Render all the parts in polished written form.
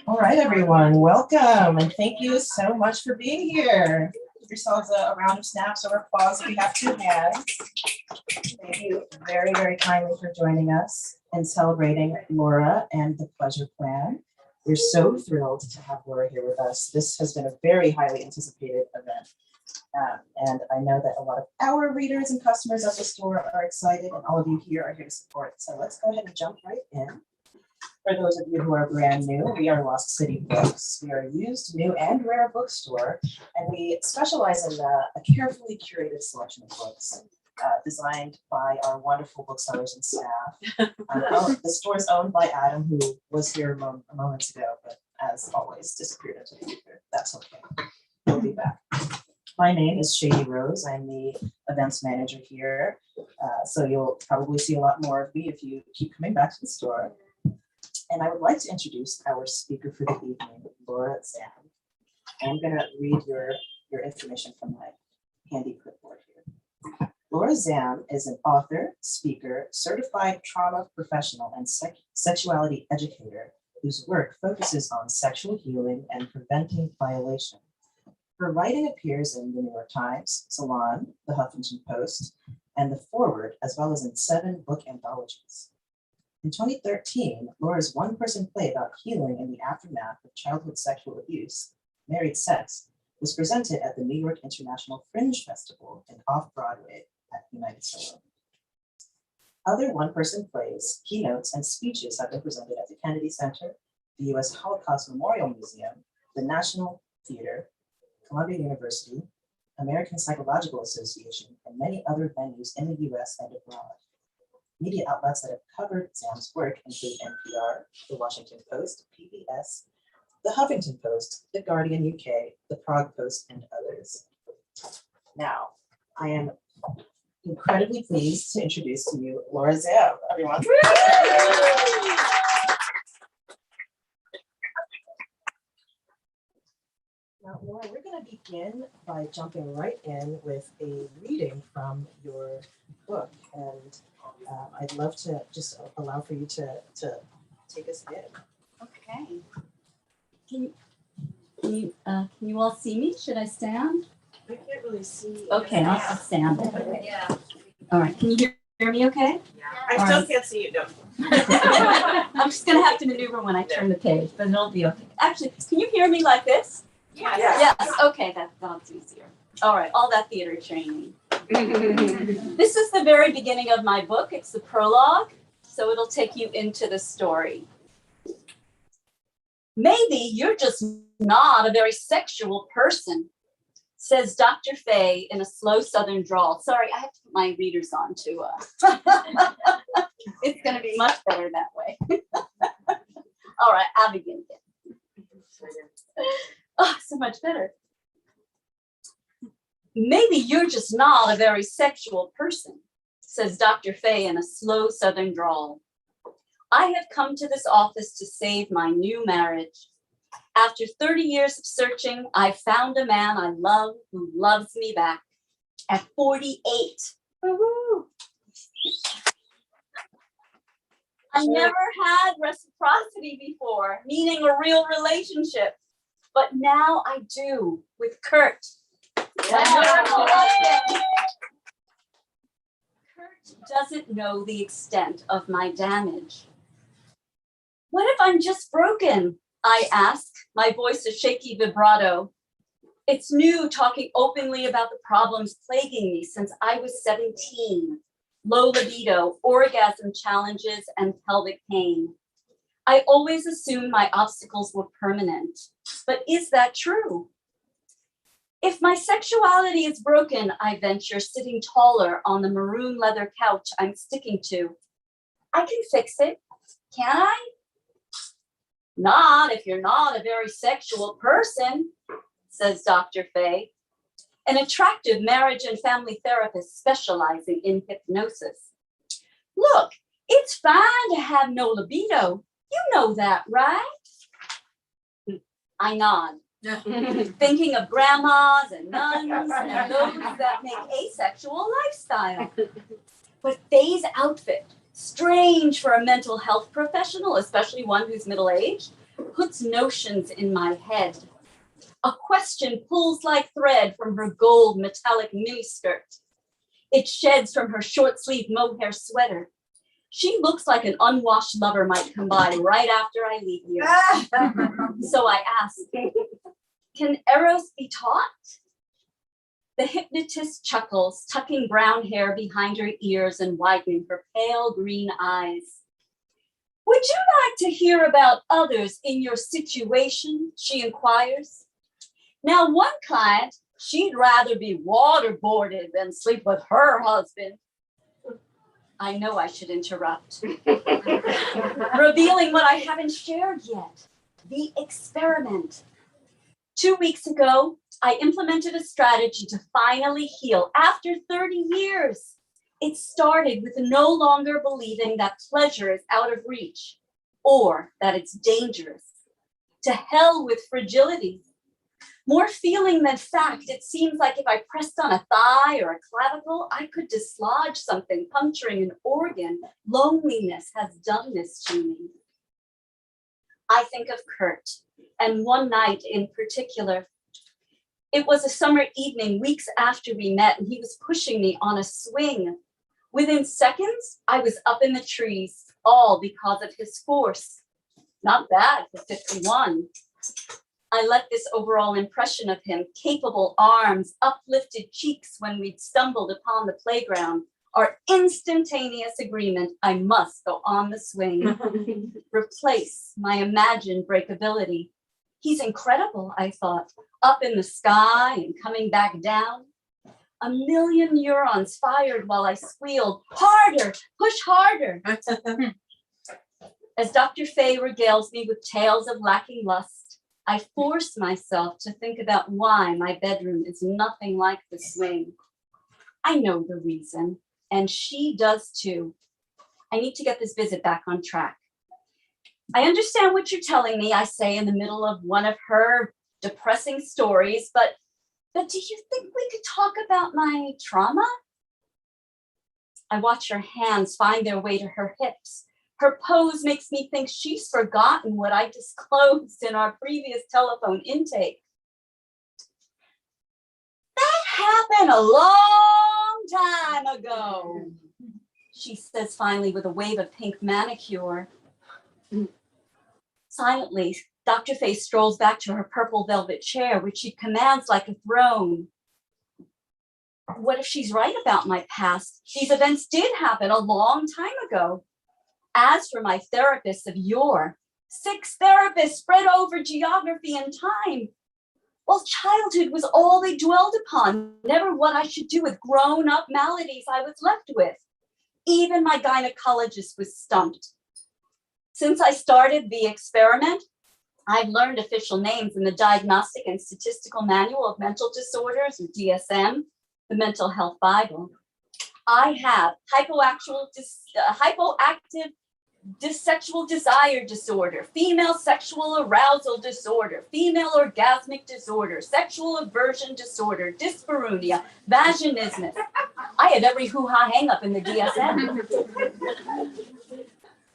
All right, everyone, welcome, and thank you so much for being here. Give yourselves a round of snaps or applause if you have two hands. Thank you very, very kindly for joining us and celebrating Laura and the Pleasure Plan. We're so thrilled to have Laura here with us. This has been a very highly anticipated event. And I know that a lot of our readers and customers at the store are excited, and all of you here are here to support. So let's go ahead and jump right in. For those of you who are brand new, we are Lost City Books. We are a used, new, and rare bookstore, and we specialize in a carefully curated selection of books designed by our wonderful booksellers and staff. The store is owned by Adam, who was here moments ago, but as always, disappeared into the ether. That's okay. He'll be back. My name is Shady Rose. I'm the events manager here. So you'll probably see a lot more of me if you keep coming back to the store. And I would like to introduce our speaker for the evening, Laura Zam. I'm going to read your information from my handy clipboard here. Laura Zam is an author, speaker, certified trauma professional, and sexuality educator whose work focuses on sexual healing and preventing violation. Her writing appears in the New York Times, Salon, the Huffington Post, and the Forward, as well as in 7 book anthologies. In 2013, Laura's one-person play about healing in the aftermath of childhood sexual abuse, Married Sex, was presented at the New York International Fringe Festival and Off-Broadway at United Salon. Other one-person plays, keynotes, and speeches have been presented at the Kennedy Center, the U.S. Holocaust Memorial Museum, the National Theater, Columbia University, American Psychological Association, and many other venues in the U.S. and abroad. Media outlets that have covered Zam's work include NPR, The Washington Post, PBS, The Huffington Post, The Guardian UK, The Prague Post, and others. Now, I am incredibly pleased to introduce to you Laura Zam, everyone. Now, Laura, we're going to begin by jumping right in with a reading from your book, and I'd love to just allow for you to take us in. Okay. Can you all see me? Should I stand? I can't really see. Okay, I'll stand. Okay. Yeah. All right. Can you hear me okay? Yeah. I still can't see you, no. I'm just going to have to maneuver when I turn the page, but it'll be okay. Actually, can you hear me like this? Yes. Yes. Okay, that's easier. All right, all that theater training. This is the very beginning of my book. It's the prologue, so it'll take you into the story. Maybe you're just not a very sexual person, says Dr. Faye in a slow Southern drawl. Sorry, I have to put my readers on too. It's going to be much better that way. All right, I'll begin again. Oh, so much better. Maybe you're just not a very sexual person, says Dr. Faye in a slow Southern drawl. I have come to this office to save my new marriage. After 30 years of searching, I found a man I love who loves me back at 48. Woo-hoo. I never had reciprocity before, meaning a real relationship, but now I do with Kurt. Kurt doesn't know the extent of my damage. What if I'm just broken? I ask, my voice a shaky vibrato. It's new talking openly about the problems plaguing me since I was 17. Low libido, orgasm challenges, and pelvic pain. I always assumed my obstacles were permanent, but is that true? If my sexuality is broken, I venture, sitting taller on the maroon leather couch I'm sticking to. I can fix it, can I? Not if you're not a very sexual person, says Dr. Faye, an attractive marriage and family therapist specializing in hypnosis. Look, it's fine to have no libido, You know that, right? I nod, thinking of grandmas and nuns and those that make asexual lifestyle. But Faye's outfit, strange for a mental health professional, especially one who's middle-aged, puts notions in my head. A question pulls like thread from her gold metallic miniskirt. It sheds from her short-sleeved mohair sweater. She looks like an unwashed lover might come by right after I leave here. So I ask, can Eros be taught? The hypnotist chuckles, tucking brown hair behind her ears and widening her pale green eyes. Would you like to hear about others in your situation? She inquires. Now, one client, she'd rather be waterboarded than sleep with her husband. I know I should interrupt, revealing what I haven't shared yet, the experiment. 2 weeks ago, I implemented a strategy to finally heal after 30 years. It started with no longer believing that pleasure is out of reach or that it's dangerous. To hell with fragility. More feeling than fact, it seems like if I pressed on a thigh or a clavicle, I could dislodge something, puncturing an organ. Loneliness has done this to me. I think of Kurt, and one night in particular. It was a summer evening, weeks after we met, and he was pushing me on a swing. Within seconds, I was up in the trees, all because of his force. Not bad for 51. I let this overall impression of him, capable arms, uplifted cheeks when we'd stumbled upon the playground, our instantaneous agreement, I must go on the swing, replace my imagined breakability. He's incredible, I thought, up in the sky and coming back down. A million neurons fired while I squealed, harder, push harder. As Dr. Faye regales me with tales of lacking lust, I force myself to think about why my bedroom is nothing like the swing. I know the reason, and she does too. I need to get this visit back on track. I understand what you're telling me, I say in the middle of one of her depressing stories, but do you think we could talk about my trauma? I watch her hands find their way to her hips. Her pose makes me think she's forgotten what I disclosed in our previous telephone intake. That happened a long time ago, she says finally with a wave of pink manicure. Silently, Dr. Faye strolls back to her purple velvet chair, which she commands like a throne. What if she's right about my past? These events did happen a long time ago. As for my therapists of yore, 6 therapists spread over geography and time. Well, childhood was all they dwelled upon, never what I should do with grown-up maladies I was left with. Even my gynecologist was stumped. Since I started the experiment, I've learned official names in the Diagnostic and Statistical Manual of Mental Disorders, or DSM, the Mental Health Bible. I have hypoactive sexual desire disorder, female sexual arousal disorder, female orgasmic disorder, sexual aversion disorder, dyspareunia, vaginismus. I had every hoo-ha hang-up in the DSM.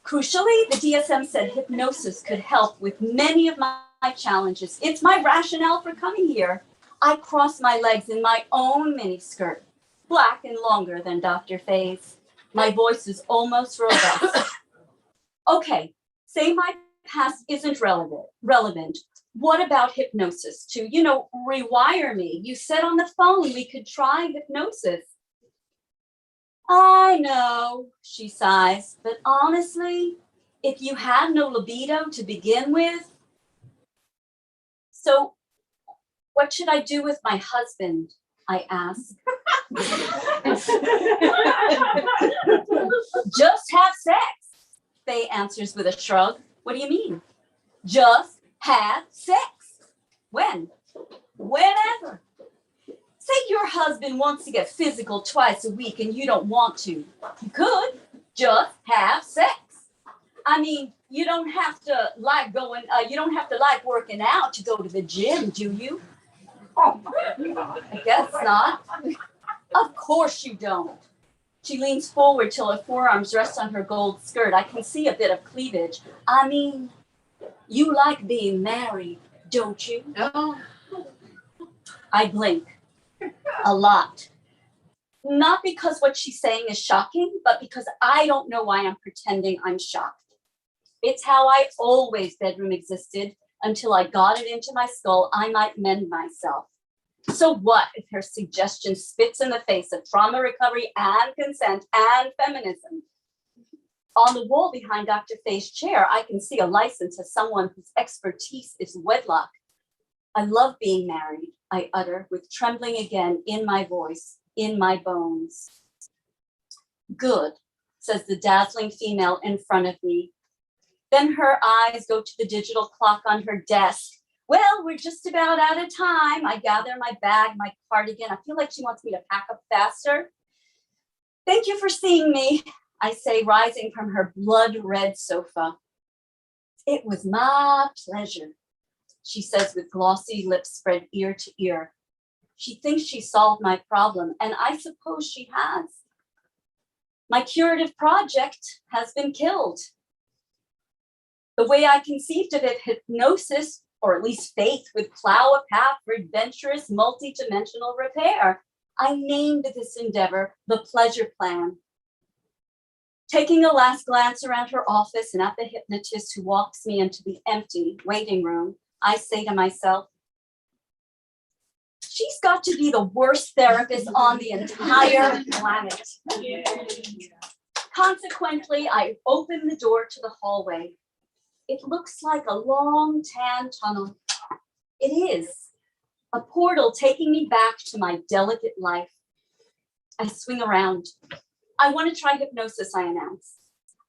Crucially, the DSM said hypnosis could help with many of my challenges. It's my rationale for coming here. I cross my legs in my own miniskirt, black and longer than Dr. Faye's. My voice is almost robust. Okay, say my past isn't relevant. What about hypnosis to, rewire me? You said on the phone we could try hypnosis. I know, she sighs, but honestly, if you had no libido to begin with, so what should I do with my husband? I ask. Just have sex, Faye answers with a shrug. What do you mean? Just have sex. When? Whenever. Say your husband wants to get physical twice a week and you don't want to. You could just have sex. I mean, you don't have to like working out to go to the gym, do you? I guess not. Of course you don't. She leans forward till her forearms rest on her gold skirt. I can see a bit of cleavage. I mean, you like being married, don't you? No. I blink. A lot. Not because what she's saying is shocking, but because I don't know why I'm pretending I'm shocked. It's how I always bedroom existed until I got it into my skull I might mend myself. So what if her suggestion spits in the face of trauma recovery and consent and feminism? On the wall behind Dr. Faye's chair, I can see a license as someone whose expertise is wedlock. I love being married, I utter with trembling again in my voice, in my bones. Good, says the dazzling female in front of me. Then her eyes go to the digital clock on her desk. Well, we're just about out of time. I gather my bag, my cardigan. I feel like she wants me to pack up faster. Thank you for seeing me, I say, rising from her blood-red sofa. It was my pleasure, she says with glossy lips spread ear to ear. She thinks she solved my problem, and I suppose she has. My curative project has been killed. The way I conceived of it, hypnosis, or at least faith, would plow a path for adventurous, multi-dimensional repair. I named this endeavor the pleasure plan. Taking a last glance around her office and at the hypnotist who walks me into the empty waiting room, I say to myself, she's got to be the worst therapist on the entire planet. Consequently, I open the door to the hallway. It looks like a long tan tunnel. It is a portal taking me back to my delicate life. I swing around. I want to try hypnosis, I announce.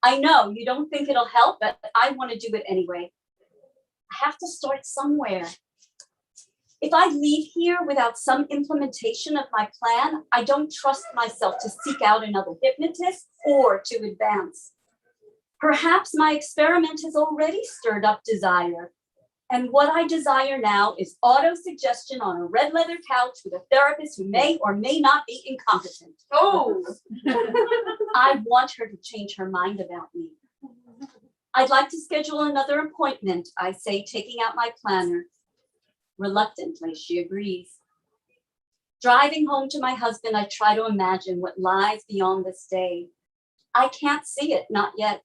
I know you don't think it'll help, but I want to do it anyway. I have to start somewhere. If I leave here without some implementation of my plan, I don't trust myself to seek out another hypnotist or to advance. Perhaps my experiment has already stirred up desire. And what I desire now is auto-suggestion on a red leather couch with a therapist who may or may not be incompetent. Oh. I want her to change her mind about me. I'd like to schedule another appointment, I say, taking out my planner. Reluctantly, she agrees. Driving home to my husband, I try to imagine what lies beyond this day. I can't see it, not yet.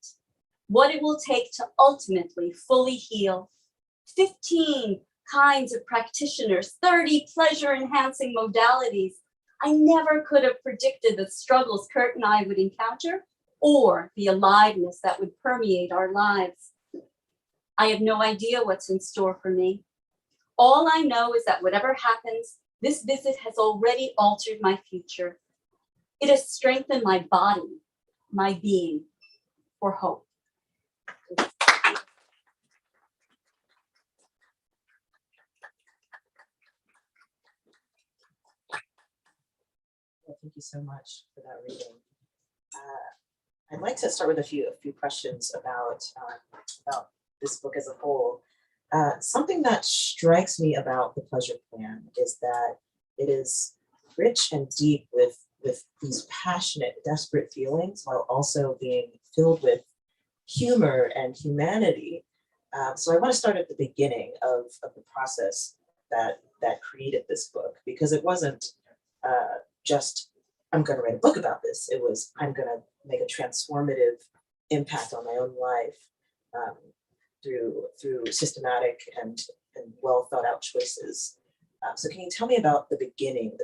What it will take to ultimately fully heal. 15 kinds of practitioners, 30 pleasure-enhancing modalities. I never could have predicted the struggles Kurt and I would encounter or the aliveness that would permeate our lives. I have no idea what's in store for me. All I know is that whatever happens, this visit has already altered my future. It has strengthened my body, my being, for hope. Well, thank you so much for that reading. I'd like to start with a few questions about this book as a whole. Something that strikes me about the pleasure plan is that it is rich and deep with these passionate, desperate feelings, while also being filled with humor and humanity. So I want to start at the beginning of the process that created this book, because it wasn't just, I'm going to write a book about this. It was, I'm going to make a transformative impact on my own life through systematic and well thought out choices. So can you tell me about the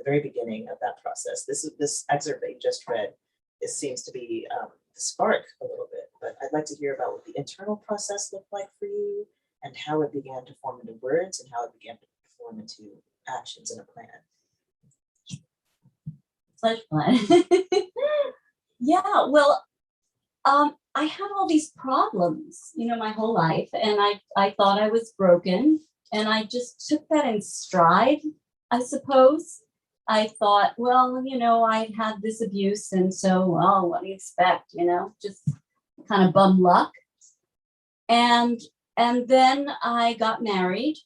very beginning of that process? This excerpt that you just read, this seems to be the spark a little bit, but I'd like to hear about what the internal process looked like for you and how it began to form into words and how it began to form into actions and a plan. Pleasure plan. Yeah, well, I had all these problems, my whole life, and I thought I was broken, and I just took that in stride, I suppose. I thought, well, I had this abuse, and so, well, what do you expect, just kind of bum luck. And then I got married.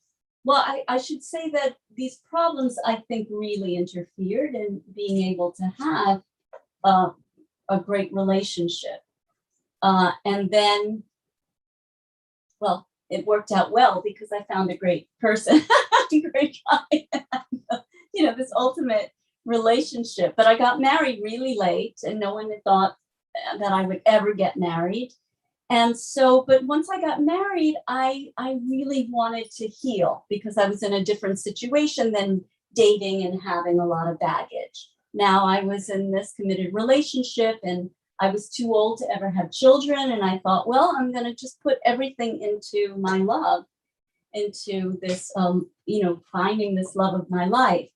Well, I should say that these problems, I think, really interfered in being able to have a great relationship. And then, well, it worked out well because I found a great person, great guy, this ultimate relationship. But I got married really late, and no one had thought that I would ever get married. And so, but once I got married, I really wanted to heal because I was in a different situation than dating and having a lot of baggage. Now I was in this committed relationship and I was too old to ever have children. And I thought, well, I'm going to just put everything into my love, into this, finding this love of my life.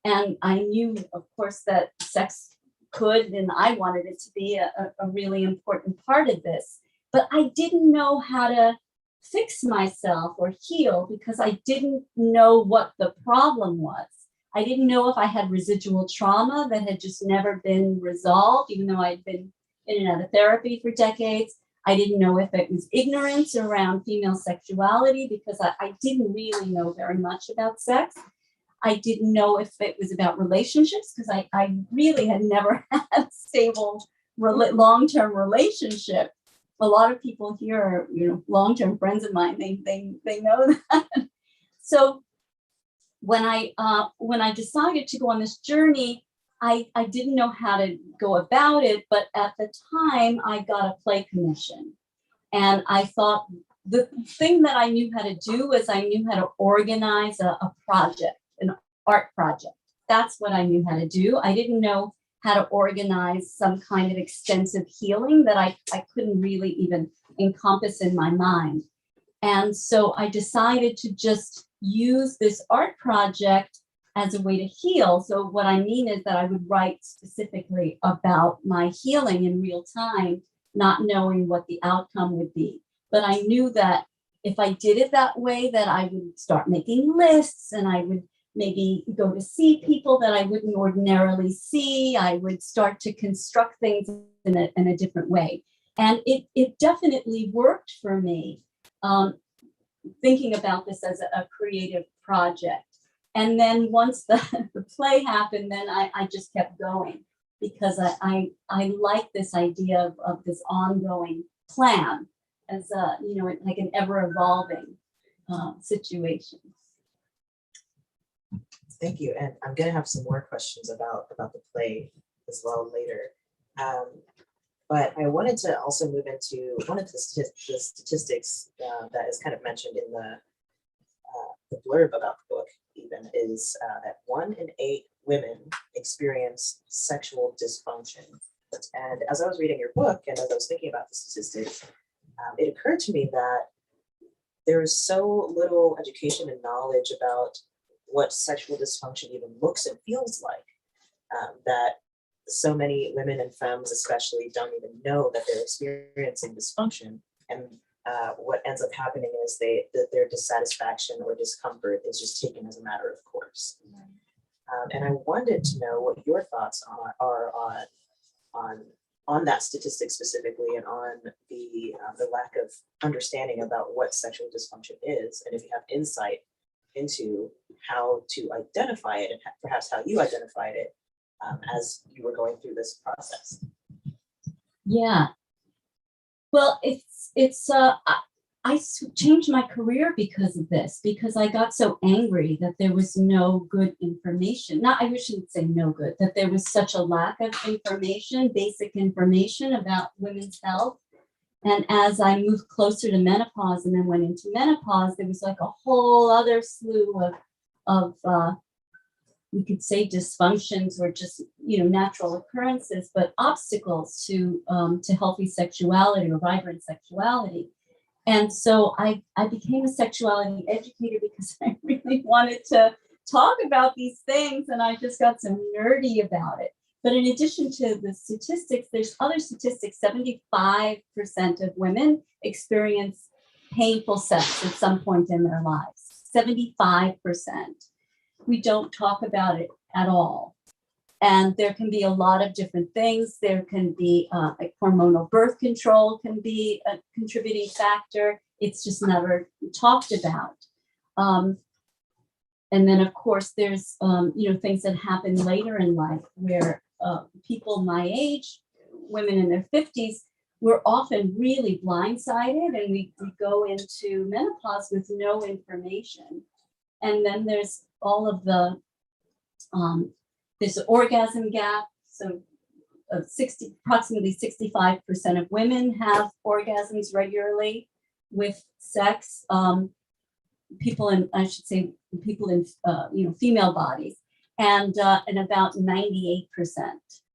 And I knew, of course, that sex could, and I wanted it to be a really important part of this. But I didn't know how to fix myself or heal because I didn't know what the problem was. I didn't know if I had residual trauma that had just never been resolved, even though I'd been in and out of therapy for decades. I didn't know if it was ignorance around female sexuality because I didn't really know very much about sex. I didn't know if it was about relationships because I really had never had a stable long-term relationship. A lot of people here are, long-term friends of mine. They know that. So when I decided to go on this journey, I didn't know how to go about it. But at the time, I got a play commission, and I thought the thing that I knew how to do is I knew how to organize a project, an art project. That's what I knew how to do. I didn't know how to organize some kind of extensive healing that I couldn't really even encompass in my mind. And so I decided to just use this art project as a way to heal. So what I mean is that I would write specifically about my healing in real time, not knowing what the outcome would be. But I knew that if I did it that way, that I would start making lists and I would maybe go to see people that I wouldn't ordinarily see. I would start to construct things in a different way. And it definitely worked for me, thinking about this as a creative project. And then once the play happened, then I just kept going because I like this idea of this ongoing plan as like an ever evolving situation. Thank you. And I'm going to have some more questions about the play as well later. But I wanted to also move into one of the statistics that is kind of mentioned in the blurb about the book, even, is that 1 in 8 women experience sexual dysfunction. And as I was reading your book and as I was thinking about the statistics, it occurred to me that there is so little education and knowledge about what sexual dysfunction even looks and feels like, that so many women and femmes especially don't even know that they're experiencing dysfunction. And what ends up happening is that their dissatisfaction or discomfort is just taken as a matter of course. And I wanted to know what your thoughts are on that statistic specifically, and on the lack of understanding about what sexual dysfunction is, and if you have insight into how to identify it and perhaps how you identified it as you were going through this process. Yeah. Well, I changed my career because of this, because I got so angry that there was no good information. I shouldn't say no good, that there was such a lack of information, basic information about women's health. And as I moved closer to menopause and then went into menopause, there was like a whole other slew of we could say dysfunctions or just, natural occurrences, but obstacles to healthy sexuality or vibrant sexuality. And so I became a sexuality educator because I really wanted to talk about these things, and I just got so nerdy about it. But in addition to the statistics, there's other statistics. 75% of women experience painful sex at some point in their lives. 75%. We don't talk about it at all. And there can be a lot of different things. There can be like hormonal birth control can be a contributing factor. it's just never talked about. And then, of course, there's, things that happen later in life where people my age, women in their 50s, we're often really blindsided, and we go into menopause with no information. And then there's all of the, there's an orgasm gap. So approximately 65% of women have orgasms regularly with sex. People in female bodies, and about 98%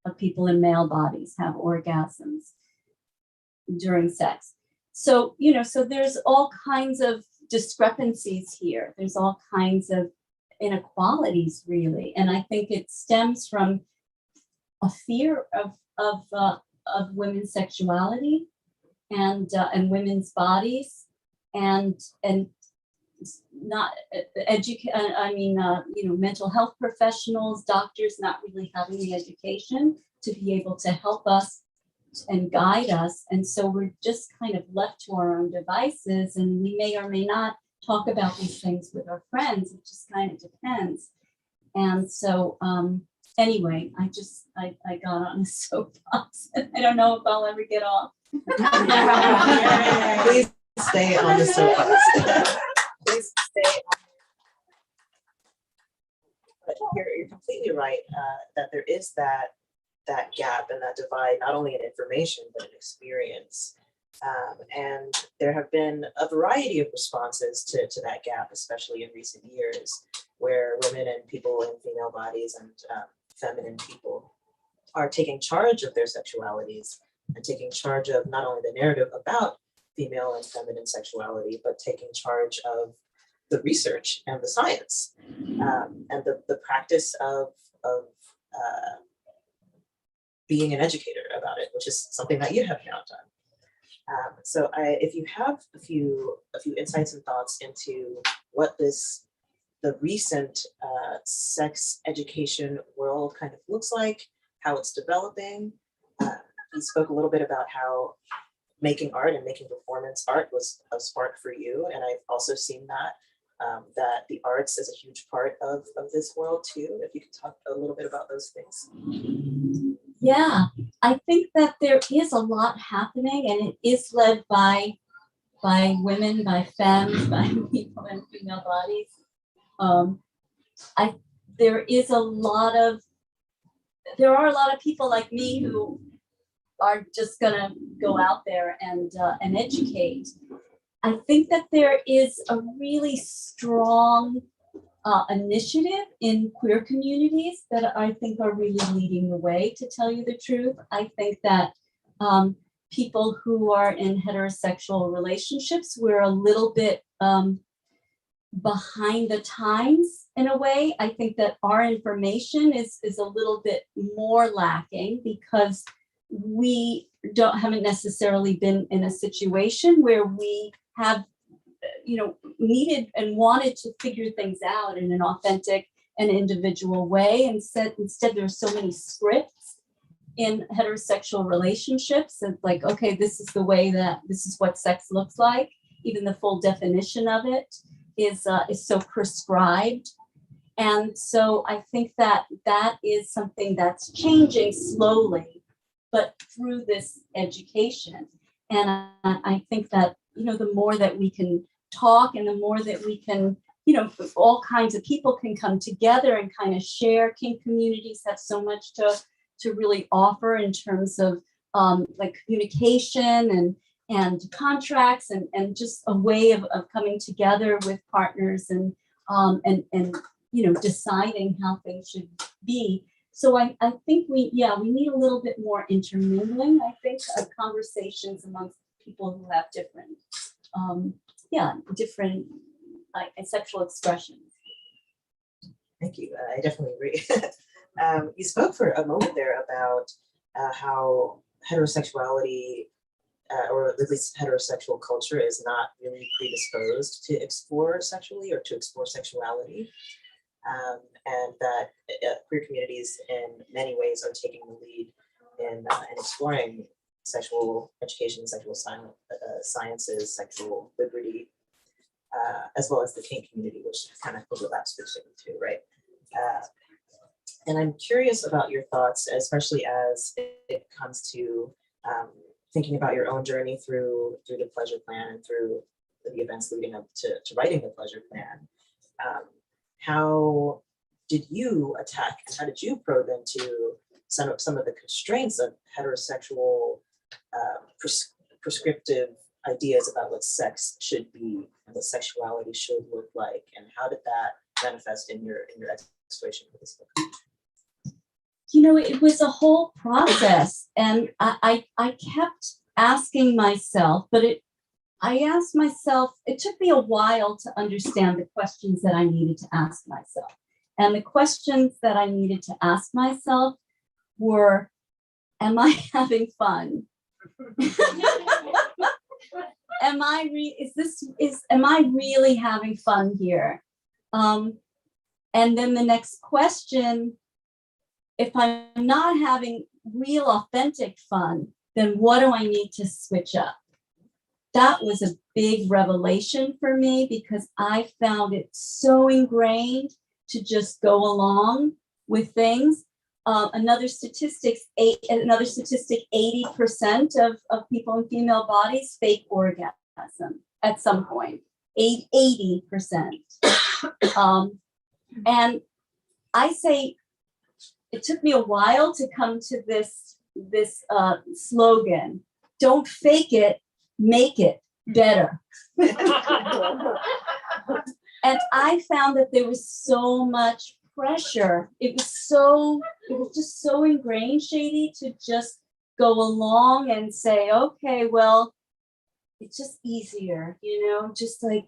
of people in male bodies have orgasms during sex. So, so there's all kinds of discrepancies here. There's all kinds of inequalities, really. And I think it stems from a fear of women's sexuality and women's bodies, and not mental health professionals, doctors not really having the education to be able to help us and guide us. And so we're just kind of left to our own devices, and we may or may not talk about these things with our friends. It just kind of depends. And so anyway, I got on a soapbox, and I don't know if I'll ever get off. Please stay on the soapbox. Please stay on. But you're completely right that there is that gap and that divide, not only in information, but in experience. And there have been a variety of responses to that gap, especially in recent years, where women and people in female bodies and feminine people are taking charge of their sexualities and taking charge of not only the narrative about female and feminine sexuality, but taking charge of the research and the science and the practice of being an educator about it, which is something that you have now done. So if you have a few insights and thoughts into what the recent sex education world kind of looks like, how it's developing. You spoke a little bit about how making art and making performance art was a spark for you. And I've also seen that the arts is a huge part of this world too. If you could talk a little bit about those things. Yeah, I think that there is a lot happening, and it is led by women, by femmes, by people in female bodies. There are a lot of people like me who are just gonna go out there and educate. I think that there is a really strong initiative in queer communities that I think are really leading the way, to tell you the truth. I think that people who are in heterosexual relationships, we're a little bit behind the times in a way. I think that our information is a little bit more lacking because we haven't necessarily been in a situation where we have needed and wanted to figure things out in an authentic and individual way. Instead there's so many scripts in heterosexual relationships, and like, okay, this is what sex looks like. Even the full definition of it is so prescribed. And so I think that is something that's changing slowly, but through this education. And I think that, the more that we can talk and the more that we can, all kinds of people can come together and kind of share. Kink communities have so much to really offer in terms of like communication and contracts and just a way of coming together with partners and deciding how things should be. So I think we need a little bit more intermingling, I think, of conversations amongst people who have different sexual expressions. Thank you. I definitely agree. You spoke for a moment there about how heterosexuality, or at least heterosexual culture, is not really predisposed to explore sexually or to explore sexuality. And that queer communities in many ways are taking the lead in exploring sexual education, sexual sciences, sexual liberty, as well as the kink community, which kind of overlaps with it too, right? And I'm curious about your thoughts, especially as it comes to thinking about your own journey through the pleasure plan and through the events leading up to writing the pleasure plan. How did you attack and how did you probe into some of the constraints of heterosexual prescriptive ideas about what sex should be and what sexuality should look like, and how did that manifest in your exploration for this book? You know, it was a whole process, and I kept asking myself, but I asked myself, it took me a while to understand the questions that I needed to ask myself. And the questions that I needed to ask myself were, am I having fun? Am I really having fun here? And then the next question, if I'm not having real authentic fun, then what do I need to switch up? That was a big revelation for me because I found it so ingrained to just go along with things. Another statistic, 80% of people in female bodies fake orgasm at some point, 80%. And I say, it took me a while to come to this slogan, don't fake it, make it better. And I found that there was so much pressure. It was just so ingrained, Shady, to just go along and say, okay, well, it's just easier, you know, just let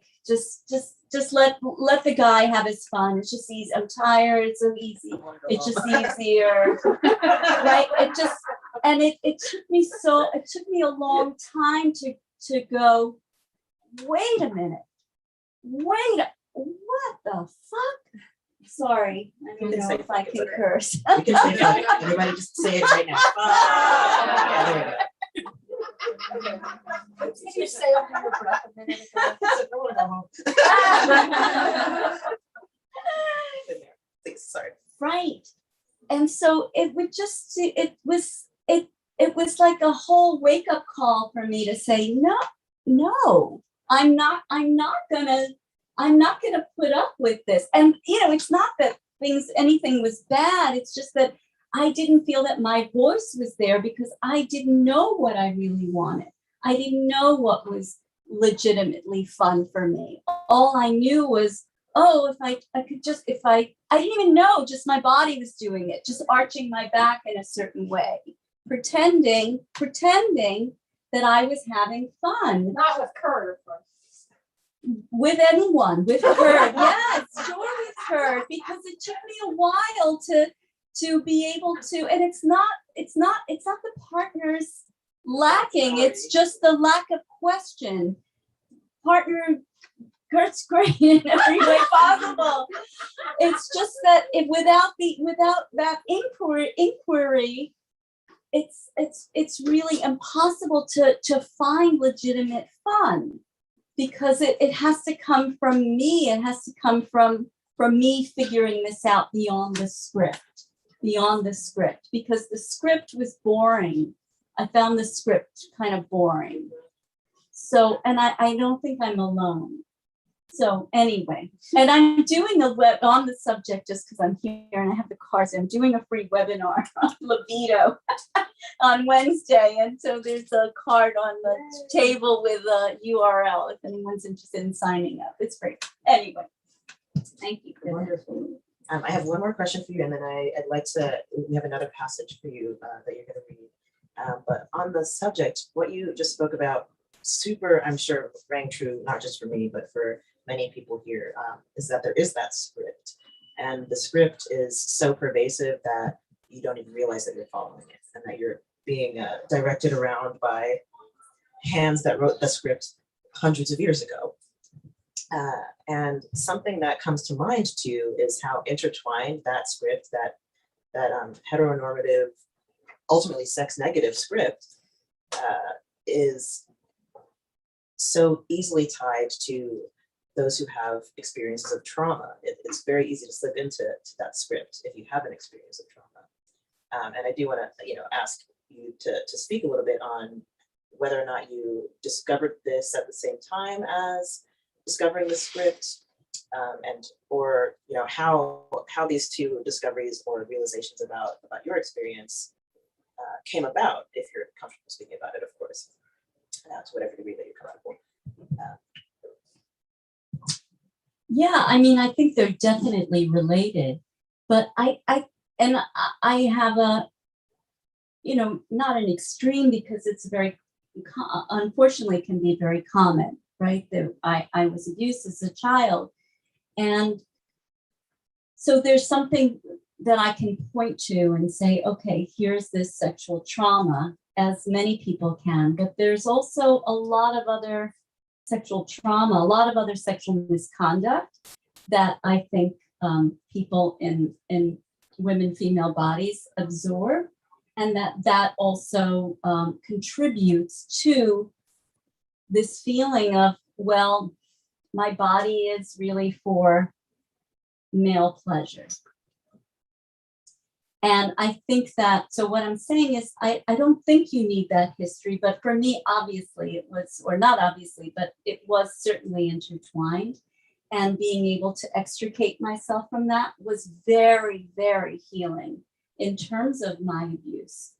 the guy have his fun. It's just easy. I'm tired. It's so easy. It's just easier, right? It took me a long time to go, wait a minute, what the fuck? Sorry, I don't know if I can curse. You can say fuck. Everybody just say it right now. Yeah, there we go. Did you say under your breath a minute ago? Sorry. Right. And so it was like a whole wake-up call for me to say, no, I'm not gonna put up with this. And you know, it's not that anything was bad, it's just that I didn't feel that my voice was there because I didn't know what I really wanted. I didn't know what was legitimately fun for me. All I knew was, if I didn't even know, just my body was doing it, just arching my back in a certain way, pretending that I was having fun. Not with Kurt. With anyone, with Kurt, yes, sure, with Kurt, because it took me a while to be able to, and it's not the partners lacking, it's just the lack of question. Partner Kurt's great in every way possible. It's just that without that inquiry, it's really impossible to find legitimate fun, because it has to come from me. It has to come from me figuring this out beyond the script, because the script was boring. I found the script kind of boring. So, and I don't think I'm alone. So anyway, and I'm doing a web on the subject just because I'm here and I have the cards. I'm doing a free webinar on libido on Wednesday. And so there's a card on the table with a URL if anyone's interested in signing up. It's free. Anyway, thank you. Wonderful. I have one more question for you, and then I'd like to, we have another passage for you that you're going to read. But on the subject, what you just spoke about, super, I'm sure, rang true, not just for me, but for many people here, is that there is that script. And the script is so pervasive that you don't even realize that you're following it, and that you're being directed around by hands that wrote the script hundreds of years ago. And something that comes to mind too is how intertwined that script, that heteronormative, ultimately sex negative script, is so easily tied to those who have experiences of trauma. It's very easy to slip into that script if you have an experience of trauma. And I do want to, ask you to speak a little bit on whether or not you discovered this at the same time as discovering the script, or how these two discoveries or realizations about your experience came about, if you're comfortable speaking about it, of course, to whatever degree that you're comfortable. Yeah, I mean, I think they're definitely related, but I have a, not an extreme, because it's very, unfortunately, can be very common, right? That I was abused as a child. And so there's something that I can point to and say, okay, here's this sexual trauma, as many people can, but there's also a lot of other sexual trauma, a lot of other sexual misconduct that I think people in women, female bodies absorb, and that also contributes to this feeling of, well, my body is really for male pleasure. And I think that, so what I'm saying is, I don't think you need that history, but for me, obviously it was, or not obviously, but it was certainly intertwined. And being able to extricate myself from that was very, very healing in terms of my abuse.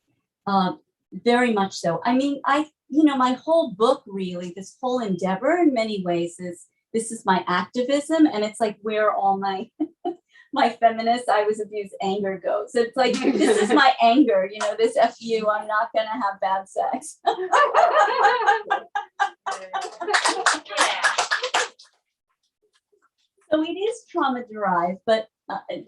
Very much so. I mean, my whole book, really, this whole endeavor in many ways this is my activism, and it's like where all my my feminist, I was abused anger goes. It's like, this is my anger, this F you, I'm not gonna have bad sex. So it is trauma derived, but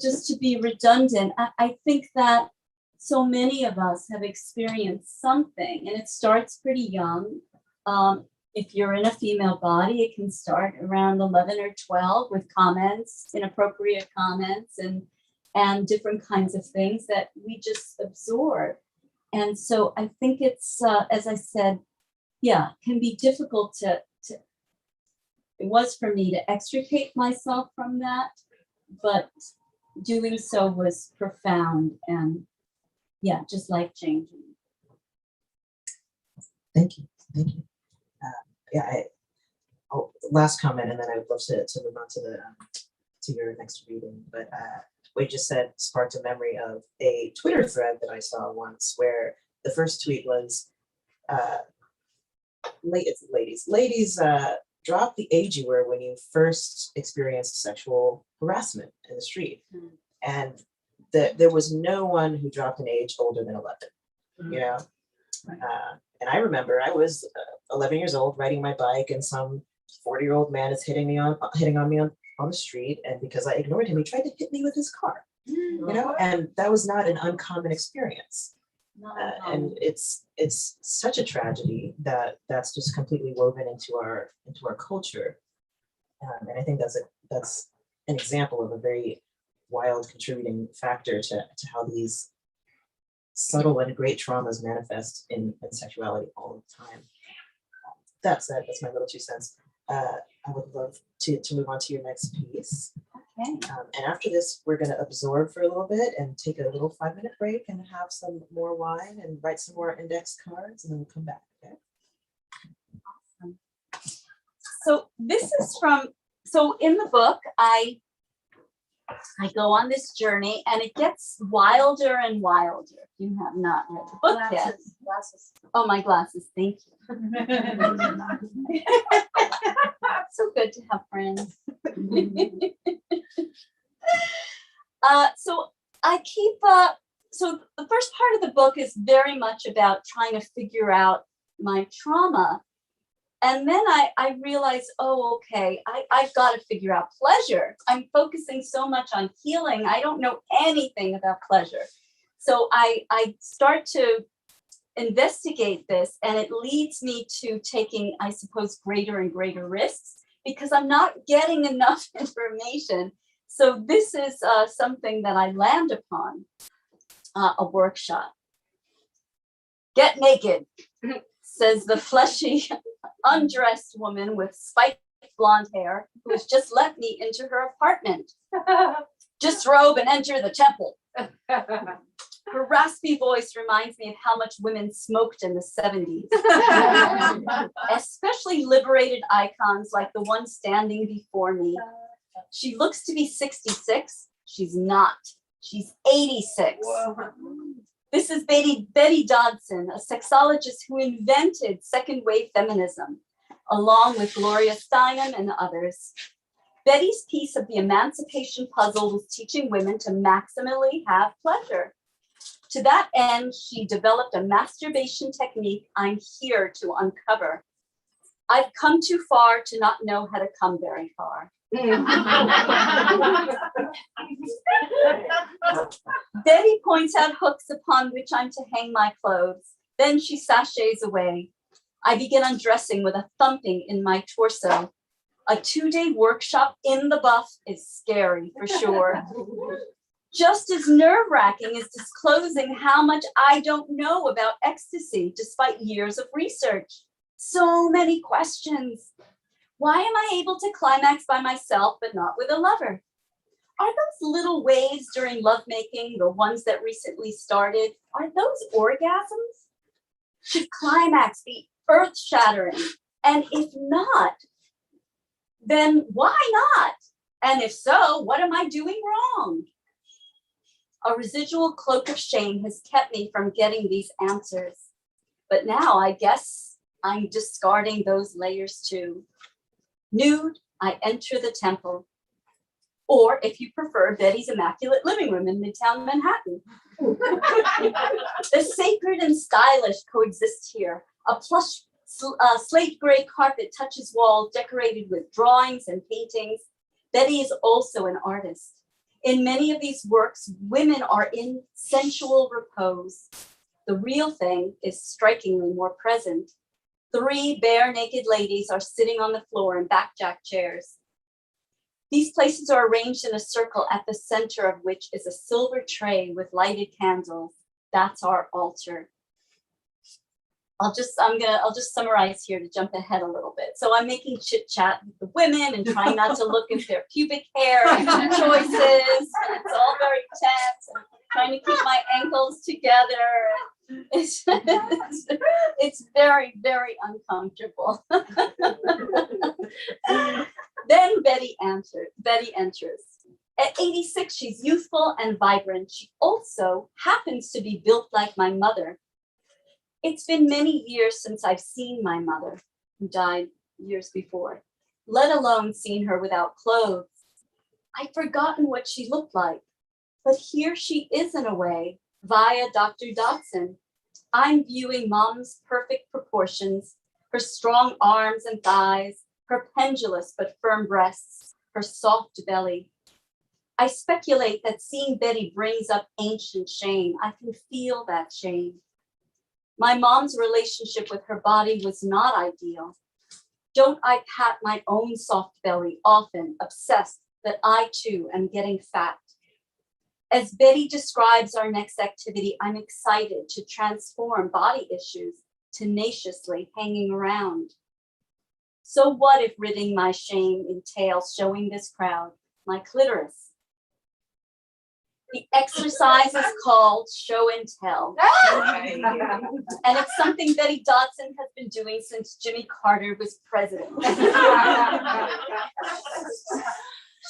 just to be redundant, I think that so many of us have experienced something, and it starts pretty young. If you're in a female body, it can start around 11 or 12 with comments, inappropriate comments, and different kinds of things that we just absorb. And so I think it's, as I said, yeah, can be difficult to, it was for me to extricate myself from that, but doing so was profound and, yeah, just life-changing. Thank you. Last comment, and then I would love to move on to your next reading. But what you just said sparked a memory of a Twitter thread that I saw once, where the first tweet was, ladies, drop the age you were when you first experienced sexual harassment in the street. Mm. And there was no one who dropped an age older than 11, Right. And I remember I was 11 years old riding my bike, and some 40-year-old man is hitting on me on the street, and because I ignored him, he tried to hit me with his car. And that was not an uncommon experience. And it's such a tragedy that's just completely woven into our culture. And I think that's an example of a very wild contributing factor to how these subtle and great traumas manifest in sexuality all the time. That said, that's my little 2 cents. I would love to move on to your next piece. Okay. And after this, we're going to absorb for a little bit and take a little 5-minute break and have some more wine and write some more index cards, and then we'll come back. Okay. Awesome. So this is so in the book, I go on this journey, and it gets wilder and wilder. If you have not read the book yet. Glasses. Oh, my glasses. Thank you. So good to have friends. So I keep, so the first part of the book is very much about trying to figure out my trauma. And then I realized, oh, okay, I've got to figure out pleasure. I'm focusing so much on healing. I don't know anything about pleasure. So I start to investigate this, and it leads me to taking, I suppose, greater and greater risks, because I'm not getting enough information. So this is something that I land upon, a workshop. Get naked. says the fleshy, undressed woman with spiked blonde hair who has just let me into her apartment. Disrobe and enter the temple. Her raspy voice reminds me of how much women smoked in the 70s, especially liberated icons like the one standing before me. She looks to be 66. She's not. She's 86. Whoa. This is Betty Dodson, a sexologist who invented second wave feminism, along with Gloria Steinem and others. Betty's piece of the emancipation puzzle was teaching women to maximally have pleasure. To that end, she developed a masturbation technique I'm here to uncover. I've come too far to not know how to come very far. Betty points out hooks upon which I'm to hang my clothes. Then she sachets away. I begin undressing with a thumping in my torso. A 2-day workshop in the buff is scary for sure. Just as nerve-wracking as disclosing how much I don't know about ecstasy despite years of research. So many questions. Why am I able to climax by myself but not with a lover? Are those little waves during lovemaking, the ones that recently started, are those orgasms? Should climax be earth-shattering? And if not, then why not? And if so, what am I doing wrong? A residual cloak of shame has kept me from getting these answers. But now I guess I'm discarding those layers too. Nude, I enter the temple. Or if you prefer, Betty's immaculate living room in Midtown Manhattan. The sacred and stylish coexist here. A plush slate gray carpet touches walls decorated with drawings and paintings. Betty is also an artist. In many of these works, women are in sensual repose. The real thing is strikingly more present. 3 bare naked ladies are sitting on the floor in backjack chairs. These places are arranged in a circle at the center of which is a silver tray with lighted candles. That's our altar. I'll just summarize here to jump ahead a little bit. So I'm making chit chat with the women and trying not to look at their pubic hair and choices. It's all very tense. I'm trying to keep my ankles together. It's very, very uncomfortable. Then Betty enters. At 86, she's youthful and vibrant. She also happens to be built like my mother. It's been many years since I've seen my mother, who died years before, let alone seen her without clothes. I'd forgotten what she looked like, but here she is in a way, via Dr. Dodson. I'm viewing Mom's perfect proportions, her strong arms and thighs, her pendulous but firm breasts, her soft belly. I speculate that seeing Betty brings up ancient shame. I can feel that shame. My mom's relationship with her body was not ideal. Don't I pat my own soft belly, often obsessed that I too am getting fat? As Betty describes our next activity, I'm excited to transform body issues tenaciously hanging around. So what if ridding my shame entails showing this crowd my clitoris? The exercise is called show and tell. And it's something Betty Dodson has been doing since Jimmy Carter was president.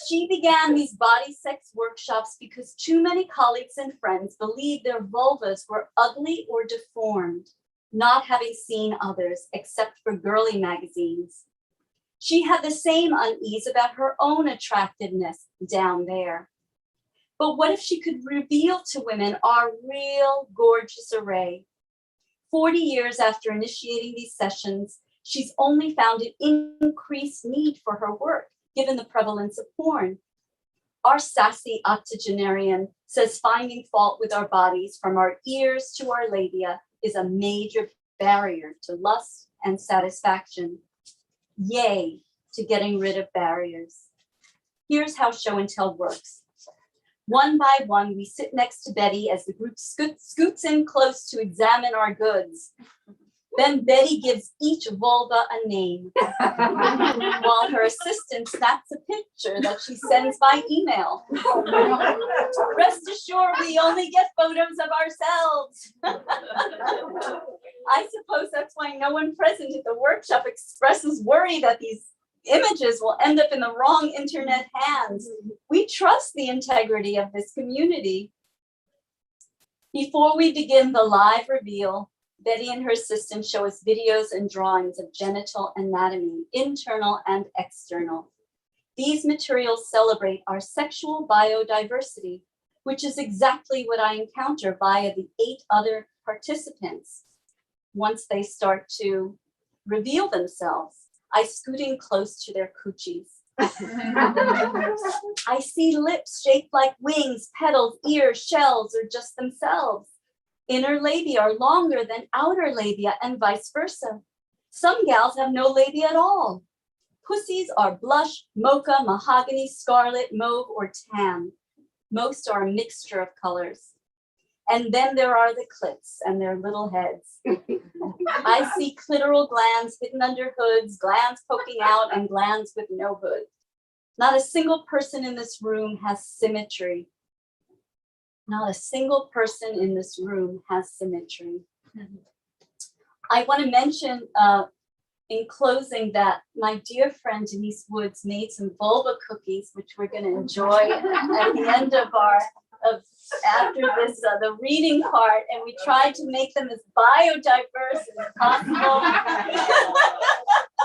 She began these body sex workshops because too many colleagues and friends believed their vulvas were ugly or deformed, not having seen others except for girly magazines. She had the same unease about her own attractiveness down there. But what if she could reveal to women our real gorgeous array? 40 years after initiating these sessions, she's only found an increased need for her work, given the prevalence of porn. Our sassy octogenarian says finding fault with our bodies from our ears to our labia is a major barrier to lust and satisfaction. Yay to getting rid of barriers. Here's how show and tell works. One by one, we sit next to Betty as the group scoots in close to examine our goods. Then Betty gives each vulva a name, while her assistant snaps a picture that she sends by email. Rest assured, we only get photos of ourselves. I suppose that's why no one present at the workshop expresses worry that these images will end up in the wrong internet hands. We trust the integrity of this community. Before we begin the live reveal, Betty and her assistant show us videos and drawings of genital anatomy, internal and external. These materials celebrate our sexual biodiversity, which is exactly what I encounter via the 8 other participants. Once they start to reveal themselves, I scoot in close to their coochies. I see lips shaped like wings, petals, ears, shells, or just themselves. Inner labia are longer than outer labia and vice versa. Some gals have no labia at all. Pussies are blush, mocha, mahogany, scarlet, mauve, or tan. Most are a mixture of colors. And then there are the clits and their little heads. I see clitoral glands hidden under hoods, glands poking out, and glands with no hood. Not a single person in this room has symmetry. Not a single person in this room has symmetry. I want to mention in closing that my dear friend Denise Woods made some vulva cookies, which we're going to enjoy at the end of after this, the reading part, and we tried to make them as biodiverse as possible.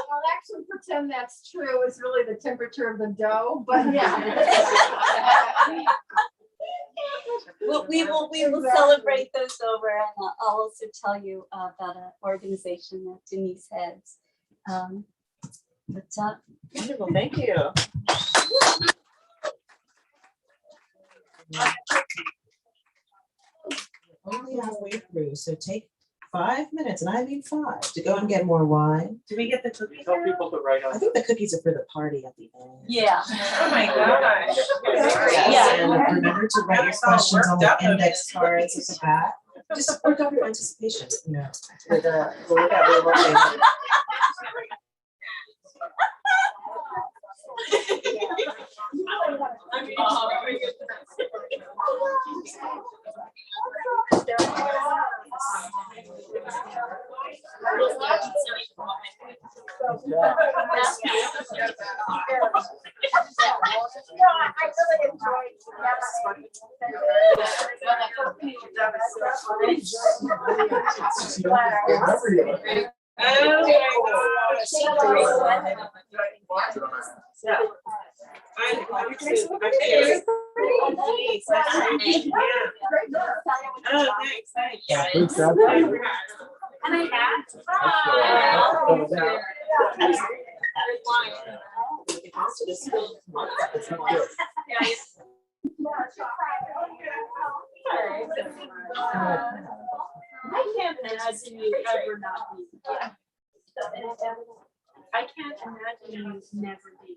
I'll actually pretend that's true. It's really the temperature of the dough, but yeah. We will celebrate those over, and I'll also tell you about an organization that Denise heads. Wonderful, thank you. Only halfway through, so take 5 minutes, and I mean 5, to go and get more wine. Do we get the cookies? Tell people to write on. I think the cookies are for the party at the end. Yeah. Oh my gosh. Yes, and remember to write your questions on the index cards at the back. Just support your anticipation, you know, with whatever we're working on. And I can't imagine you ever not be. I can't imagine you never be.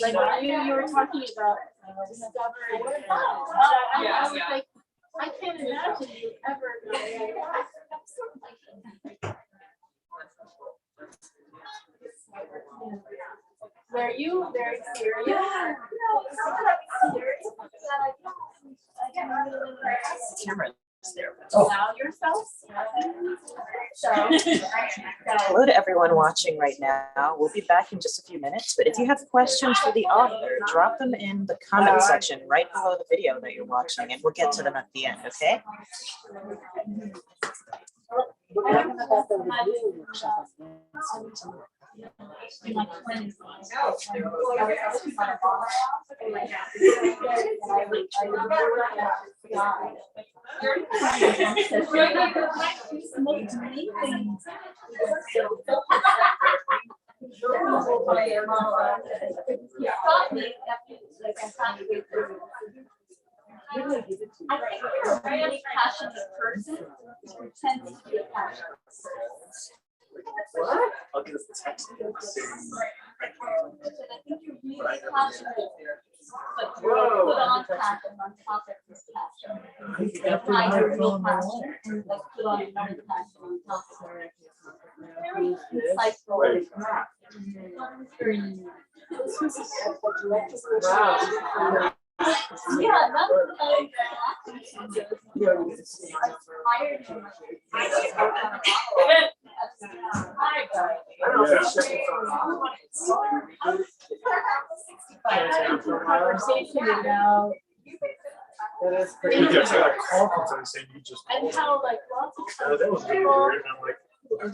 Like you were talking about discovering. I was like, I can't imagine you ever not. Were you very serious? Yeah. Allow yourself. Hello to everyone watching right now. We'll be back in just a few minutes, but if you have questions for the author, drop them in the comment section right below the video that you're watching, and we'll get to them at the end, okay? I think you're a really passionate person who tends to be passionate. I'll give us the text. I think you're really passionate. but put on passion on top of this passion. Find your real passion and like put on another passion on top of it. Very insightful. Yeah, that was conversation about Yeah, so I called and saying you just. and how like lots of That was really weird. And I'm like, and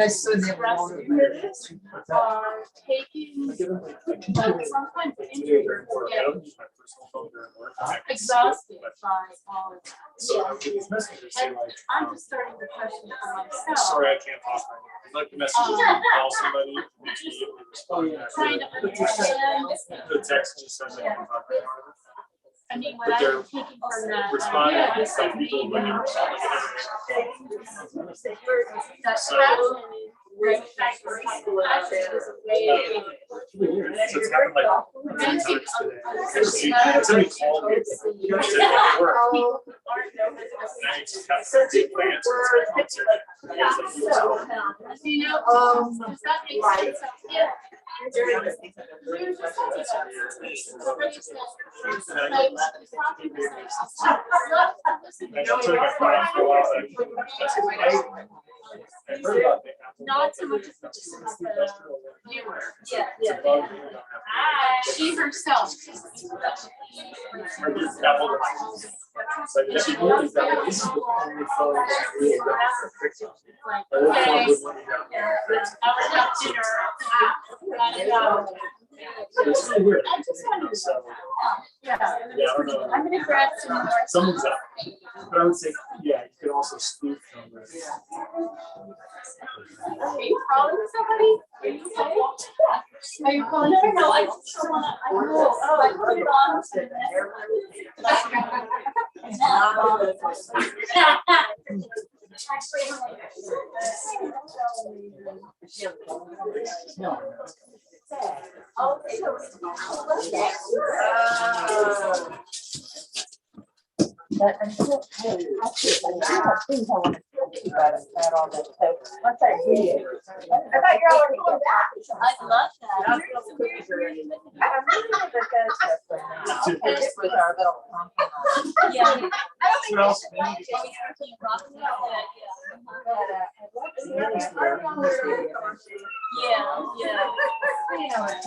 I saw the are taking like sometimes injuries get exhausted by all of that. so I would get these messages saying like, I'm just starting to question for myself. sorry, I can't talk right now. Like the messages when you call somebody, immediately respond back. Trying to understand. The text just says like, I can't talk right now. I mean, what But they're I'm taking from that responding idea to is some like people maybe when that passion right passion is a way of so it's happened like 10 times today. Somebody called me. Said at work. people aren't And I just have to take my answer. It's like, you know, does that make sense? Yeah. Not so much as the viewer. Yeah. She herself. This is the only phone that's really got to fix it. Like, I work okay, on good when you got it. I was at dinner. And, It's really weird. I just wanted So, yeah. yeah, I don't know. I'm gonna grab some more. Someone's up. But I would say, yeah, you could also spoof numbers. Are you calling somebody? Are you okay? Are you calling? No, I just don't wanna, I know, I put it on. But until actually, I have things I want to talk to you about all this. So once I read it, I thought you all were going back. I love that. I'm really good this with our little pumpkin. Yeah. What else?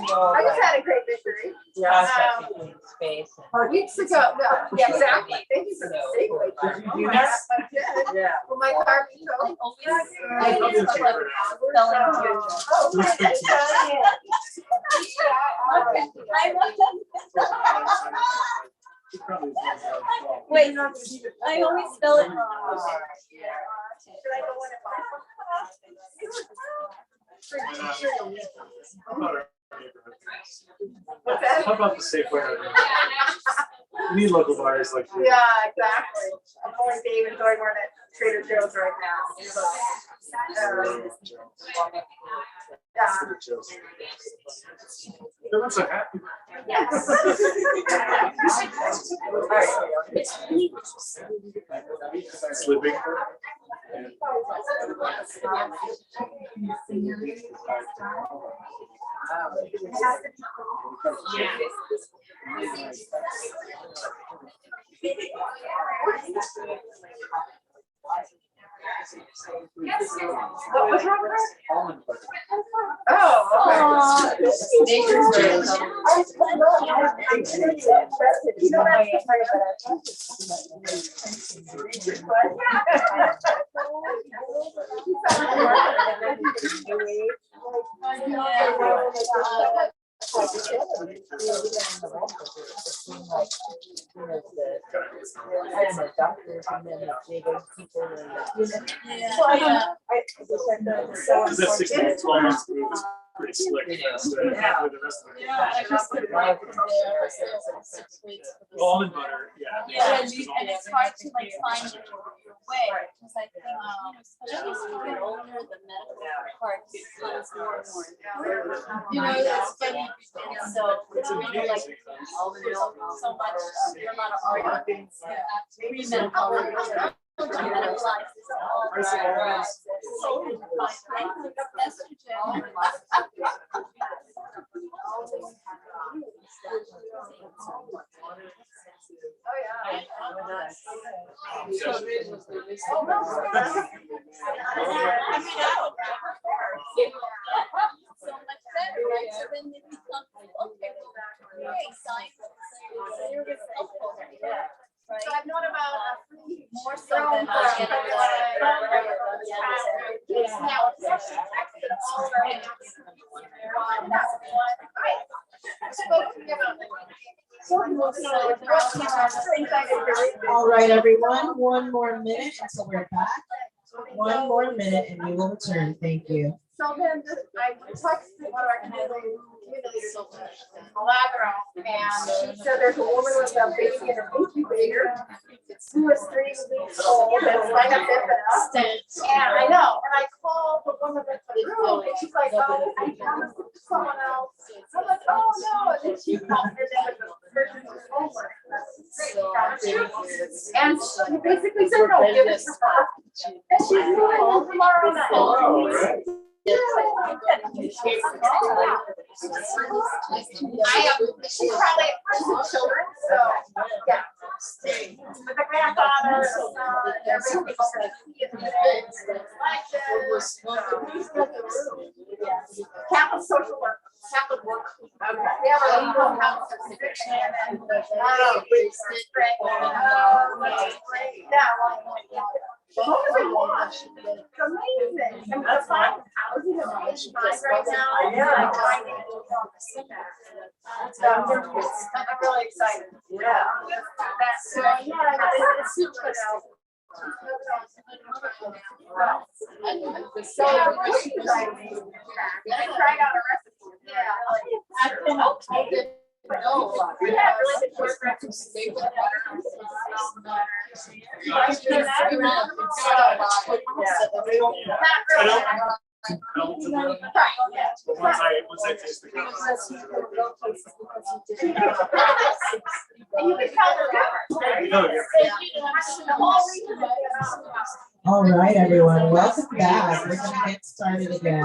I just had a great victory. Space. Weeks ago, no, yeah, exactly. Thank you for the segue. Did you do that? I did. Yeah. Well, my car, so. Wait, I always spell it wrong. How about the Safeway? We need local buyers like you. Yeah, exactly. I'm going Dave and going at Trader Joe's right now. Yeah. Everyone's so happy. Yes. Sleeping. What was wrong with her? Almond butter. Oh, okay. Because that 6 to 12 months move is pretty slick. So with the rest of it. Almond butter, yeah. Yeah, and it's hard to like find way, because I think, just get older, the medical part becomes more and more. You know, it's funny, so it's really like, so much, a lot of arguments, pre-medical. So much better, right? So then it becomes, okay, science is helpful, right? So I've known about more so than I get All right, everyone, one more minute until we're back. One more minute and we will return. Thank you. So then I texted one of our community Milagro, and she said there's a woman with a baby in an incubator who was 3 weeks old that's like a bit. And I know, and I called the woman that's in the room, and she's like, oh, I have someone else. I'm like, oh no, and then she called her, and the person was over. And she basically said, no, give it to her. And she's moving home tomorrow night. She's probably children, so yeah. With the grandfather, the son, everything. Catholic social work. Catholic work. Okay. We have our legal house of conviction and it's amazing. And that's why housing is right now. So I'm really excited. Yeah. So yeah, it's super. So I'm really excited. I tried out a recipe. Yeah. I've been okay. No, we have really good recipes. Once I taste the conference. All right, everyone, welcome back. We're gonna get started again.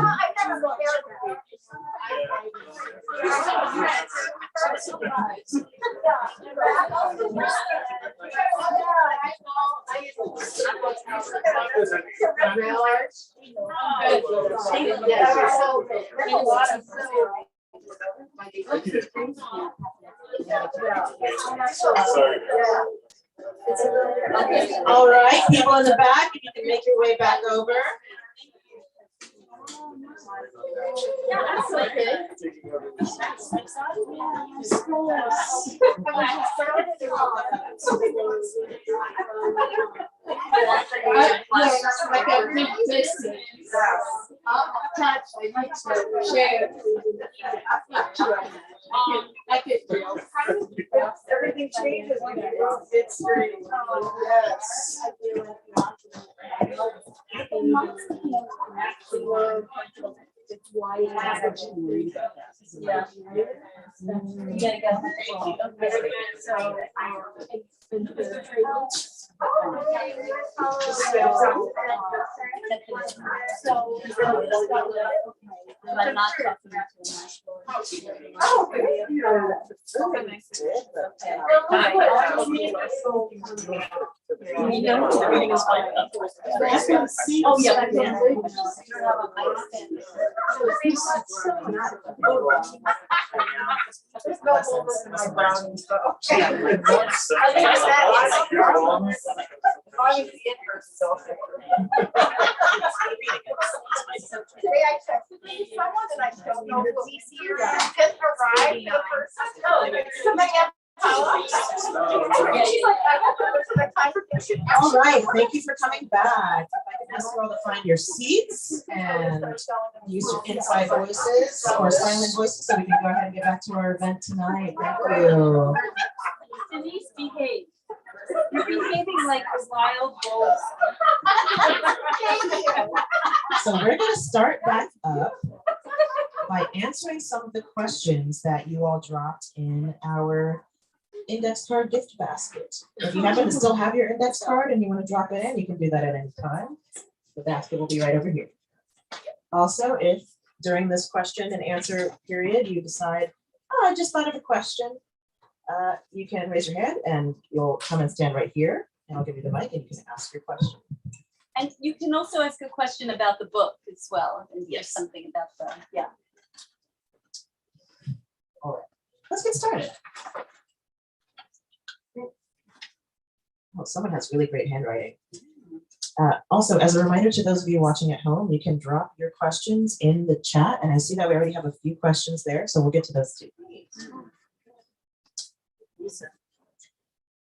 All right, people in the back, if you can make your way back over. Yeah, that's okay. Everything changes when you go midstream. Yes. It's why you have to read. Yeah. I'm not Oh, yeah. There's no holes in my brownies, though. Today I texted someone and I don't know if he's here. Just arrived the person. Somebody else. She's like, I hope it was the conversation. All right, thank you for coming back. If I can ask you all to find your seats and use your inside voices or silent voices so we can go ahead and get back to our event tonight. Thank you. Denise, behave. You're behaving like a wild wolf. So we're gonna start back up by answering some of the questions that you all dropped in our index card gift basket. If you happen to still have your index card and you want to drop it in, you can do that at any time. The basket will be right over here. Also, if during this question and answer period, you decide, oh, I just thought of a question, you can raise your hand and you'll come and stand right here and I'll give you the mic and you can ask your question. And you can also ask a question about the book as well. And there's something about the, yeah. All right, let's get started. Oh, someone has really great handwriting. Also, as a reminder to those of you watching at home, you can drop your questions in the chat. And I see that we already have a few questions there, so we'll get to those too.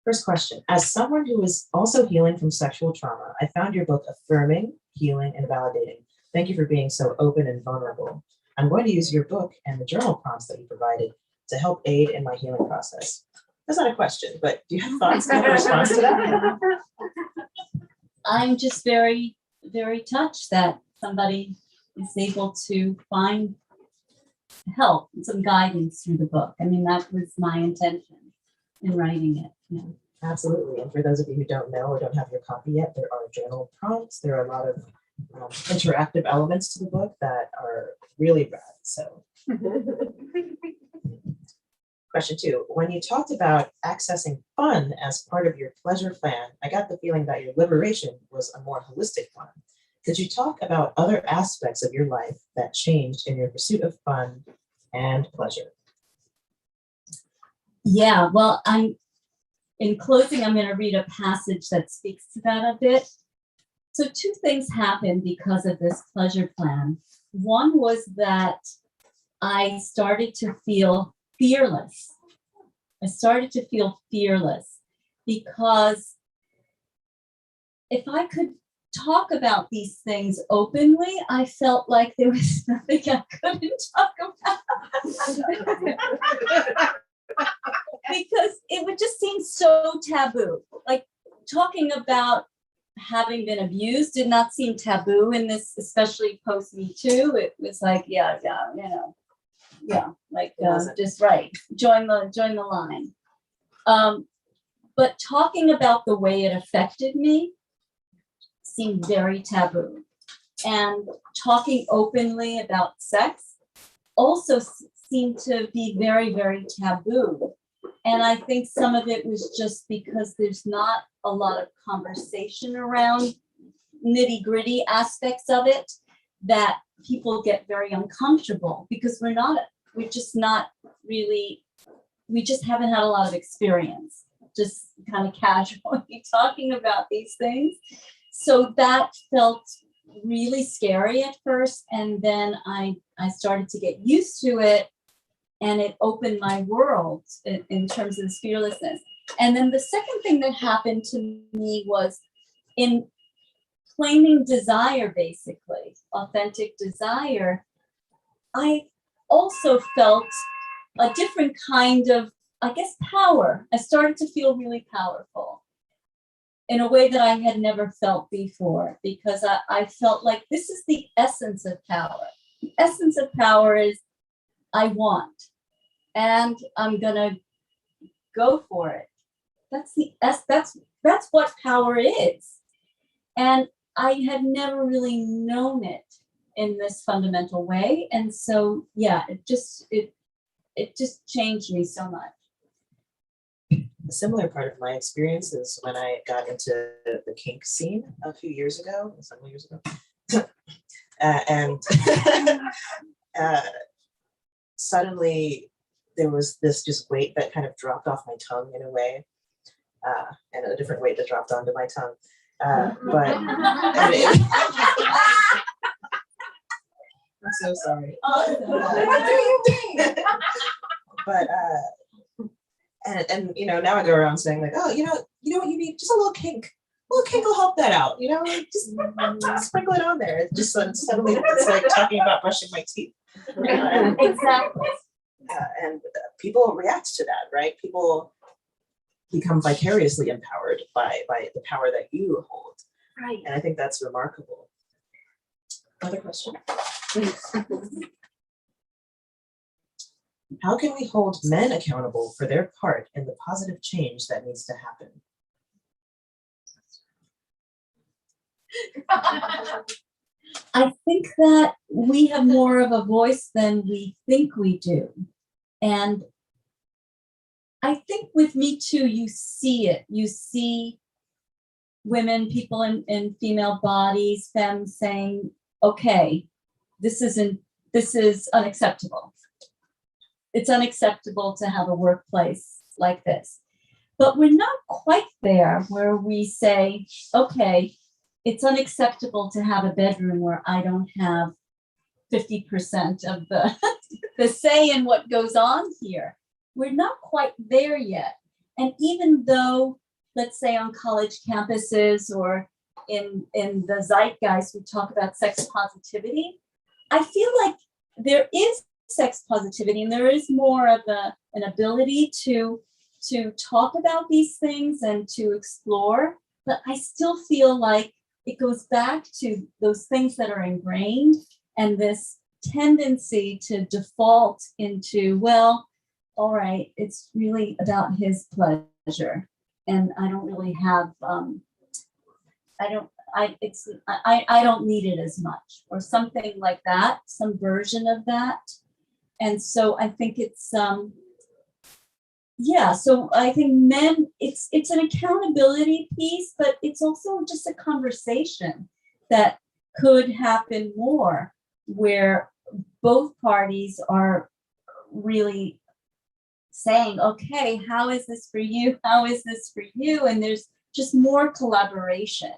First question. As someone who is also healing from sexual trauma, I found your book affirming, healing, and validating. Thank you for being so open and vulnerable. I'm going to use your book and the journal prompts that you provided to help aid in my healing process. That's not a question, but do you have thoughts in response to that? I'm just very, very touched that somebody is able to find help and some guidance through the book. I mean, that was my intention in writing it. Yeah. Absolutely. And for those of you who don't know or don't have your copy yet, there are journal prompts. There are a lot of interactive elements to the book that are really rad. So, question 2, when you talked about accessing fun as part of your pleasure plan, I got the feeling that your liberation was a more holistic one. Could you talk about other aspects of your life that changed in your pursuit of fun and pleasure? Yeah, well, in closing, I'm going to read a passage that speaks to that a bit. So 2 things happened because of this pleasure plan. One was that I started to feel fearless. I started to feel fearless because if I could talk about these things openly, I felt like there was nothing I couldn't talk about. Because it would just seem so taboo. Like talking about having been abused did not seem taboo in this, especially post Me Too. It was like, yeah, you know, yeah, like just right. Join the line. But talking about the way it affected me seemed very taboo. And talking openly about sex also seemed to be very, very taboo. And I think some of it was just because there's not a lot of conversation around nitty-gritty aspects of it that people get very uncomfortable because we just haven't had a lot of experience, just kind of casually talking about these things. So that felt really scary at first. And then I started to get used to it. And it opened my world in terms of this fearlessness. And then the second thing that happened to me was in claiming desire, basically, authentic desire, I also felt a different kind of, I guess, power. I started to feel really powerful in a way that I had never felt before, because I felt like this is the essence of power. The essence of power is I want, and I'm gonna go for it. That's what power is. And I had never really known it in this fundamental way. And so, yeah, it just changed me so much. A similar part of my experience is when I got into the kink scene a few years ago, several years ago. And suddenly there was this just weight that kind of dropped off my tongue in a way, and a different weight that dropped onto my tongue. But I'm so sorry. But and you know, now I go around saying like, oh, you know what you need? Just a little kink. A little kink will help that out. You know, just sprinkle it on there. Just suddenly it's like talking about brushing my teeth. Exactly. And people react to that, right? People become vicariously empowered by the power that you hold. Right. And I think that's remarkable. Other question? How can we hold men accountable for their part in the positive change that needs to happen? I think that we have more of a voice than we think we do. And I think with Me Too, you see it. You see women, people in female bodies, femmes saying, okay, this is unacceptable. It's unacceptable to have a workplace like this. But we're not quite there where we say, okay, it's unacceptable to have a bedroom where I don't have 50% of the say in what goes on here. We're not quite there yet. And even though, let's say on college campuses or in the zeitgeist, we talk about sex positivity, I feel like there is sex positivity and there is more of an ability to talk about these things and to explore, but I still feel like it goes back to those things that are ingrained and this tendency to default into, well, all right, it's really about his pleasure. And I don't really have, I don't need it as much, or something like that, some version of that. And so I think it's, yeah, so I think men, it's an accountability piece, but it's also just a conversation that could happen more where both parties are really saying, okay, how is this for you? How is this for you? And there's just more collaboration.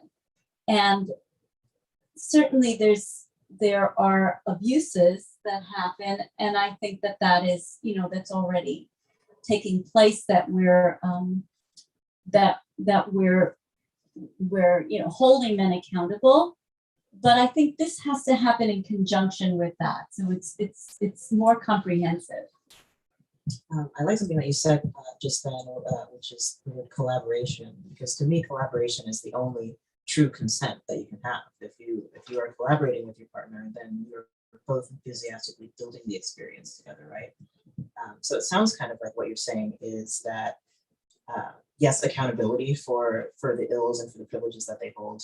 And certainly there are abuses that happen. And I think that is, that's already taking place, that we're holding men accountable. But I think this has to happen in conjunction with that. So it's more comprehensive. I like something that you said just then, which is the word collaboration, because to me, collaboration is the only true consent that you can have. If you are collaborating with your partner, then you're both enthusiastically building the experience together, right? So it sounds kind of like what you're saying is that, yes, accountability for the ills and for the privileges that they hold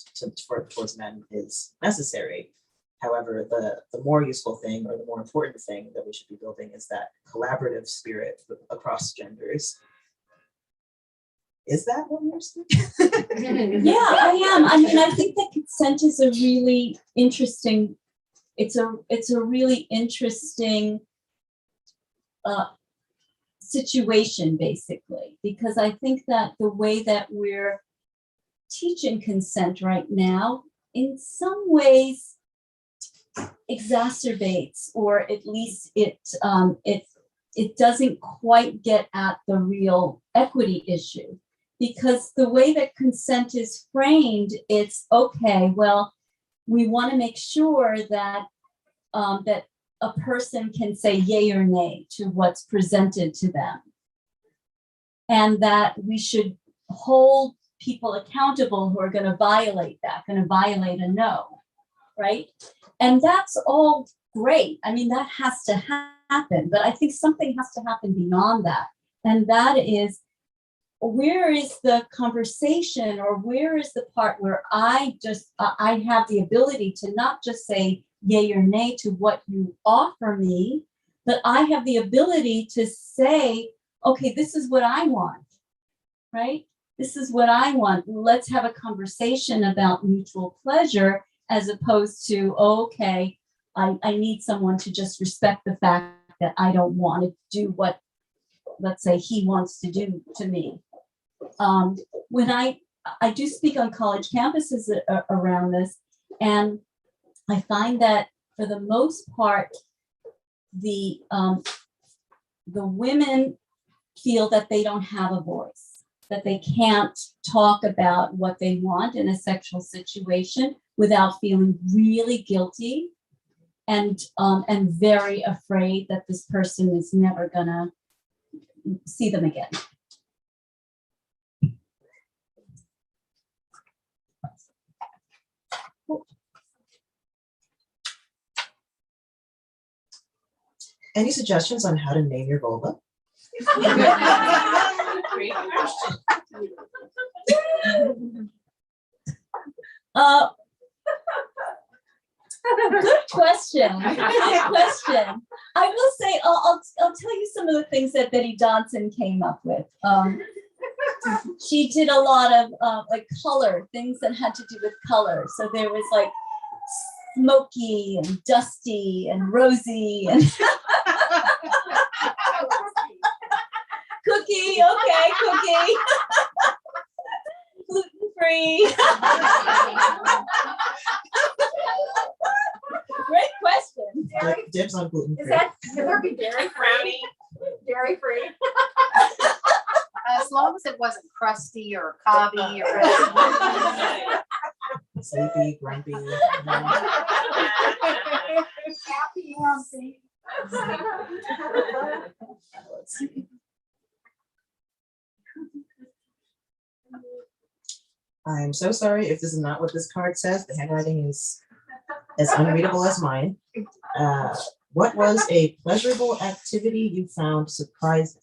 towards men is necessary. However, the more useful thing or the more important thing that we should be building is that collaborative spirit across genders. Is that what you're saying? Yeah, I am. I mean, I think that consent is a really interesting, it's a really interesting situation, basically, because I think that the way that we're teaching consent right now, in some ways, exacerbates, or at least it doesn't quite get at the real equity issue, because the way that consent is framed, it's okay, well, we want to make sure that that a person can say yay or nay to what's presented to them, and that we should hold people accountable who are going to violate a no, right? And that's all great. I mean, that has to happen, but I think something has to happen beyond that. And that is, where is the conversation, or where is the part where I have the ability to not just say yay or nay to what you offer me, but I have the ability to say, okay, this is what I want, right? This is what I want. Let's have a conversation about mutual pleasure, as opposed to, okay, I need someone to just respect the fact that I don't want to do what, let's say, he wants to do to me. When I do speak on college campuses around this, and I find that for the most part, the women feel that they don't have a voice, that they can't talk about what they want in a sexual situation without feeling really guilty and very afraid that this person is never gonna see them again. Any suggestions on how to name your vulva? Good question. Good question. I will say, I'll tell you some of the things that Betty Dodson came up with. She did a lot of like color, things that had to do with color. So there was like smoky and dusty and rosy and cookie, okay, cookie. Gluten-free. Great question. Dibs on gluten Is free. that, can there be dairy free? Dairy free? As long as it wasn't crusty or cobby or. Sleepy, grumpy. Happy, healthy. Let's see. I'm so sorry if this is not what this card says. The handwriting is as unreadable as mine. What was a pleasurable activity you found surprising?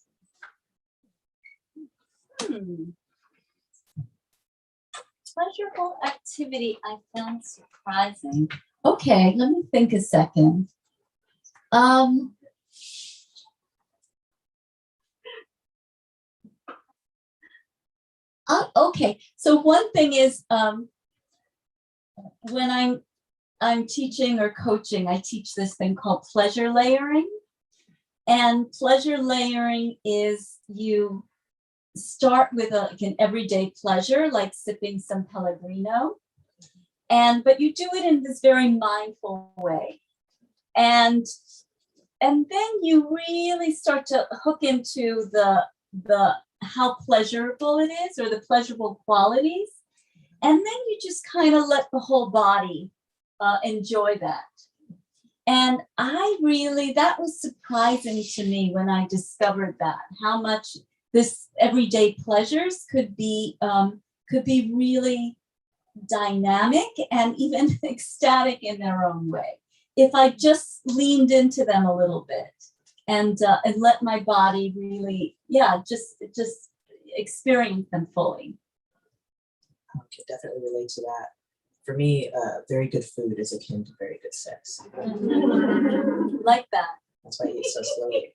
Pleasurable activity I found surprising. Okay, let me think a second. Okay, so one thing is when I'm teaching or coaching, I teach this thing called pleasure layering. And pleasure layering is you start with like an everyday pleasure, like sipping some Pellegrino, but you do it in this very mindful way. And then you really start to hook into the how pleasurable it is, or the pleasurable qualities. And then you just kind of let the whole body enjoy that. And that was surprising to me when I discovered that, how much this everyday pleasures could be really dynamic and even ecstatic in their own way, if I just leaned into them a little bit and let my body really, just experience them fully. I can definitely relate to that. For me, very good food is akin to very good sex. Like that. That's why I eat so slowly.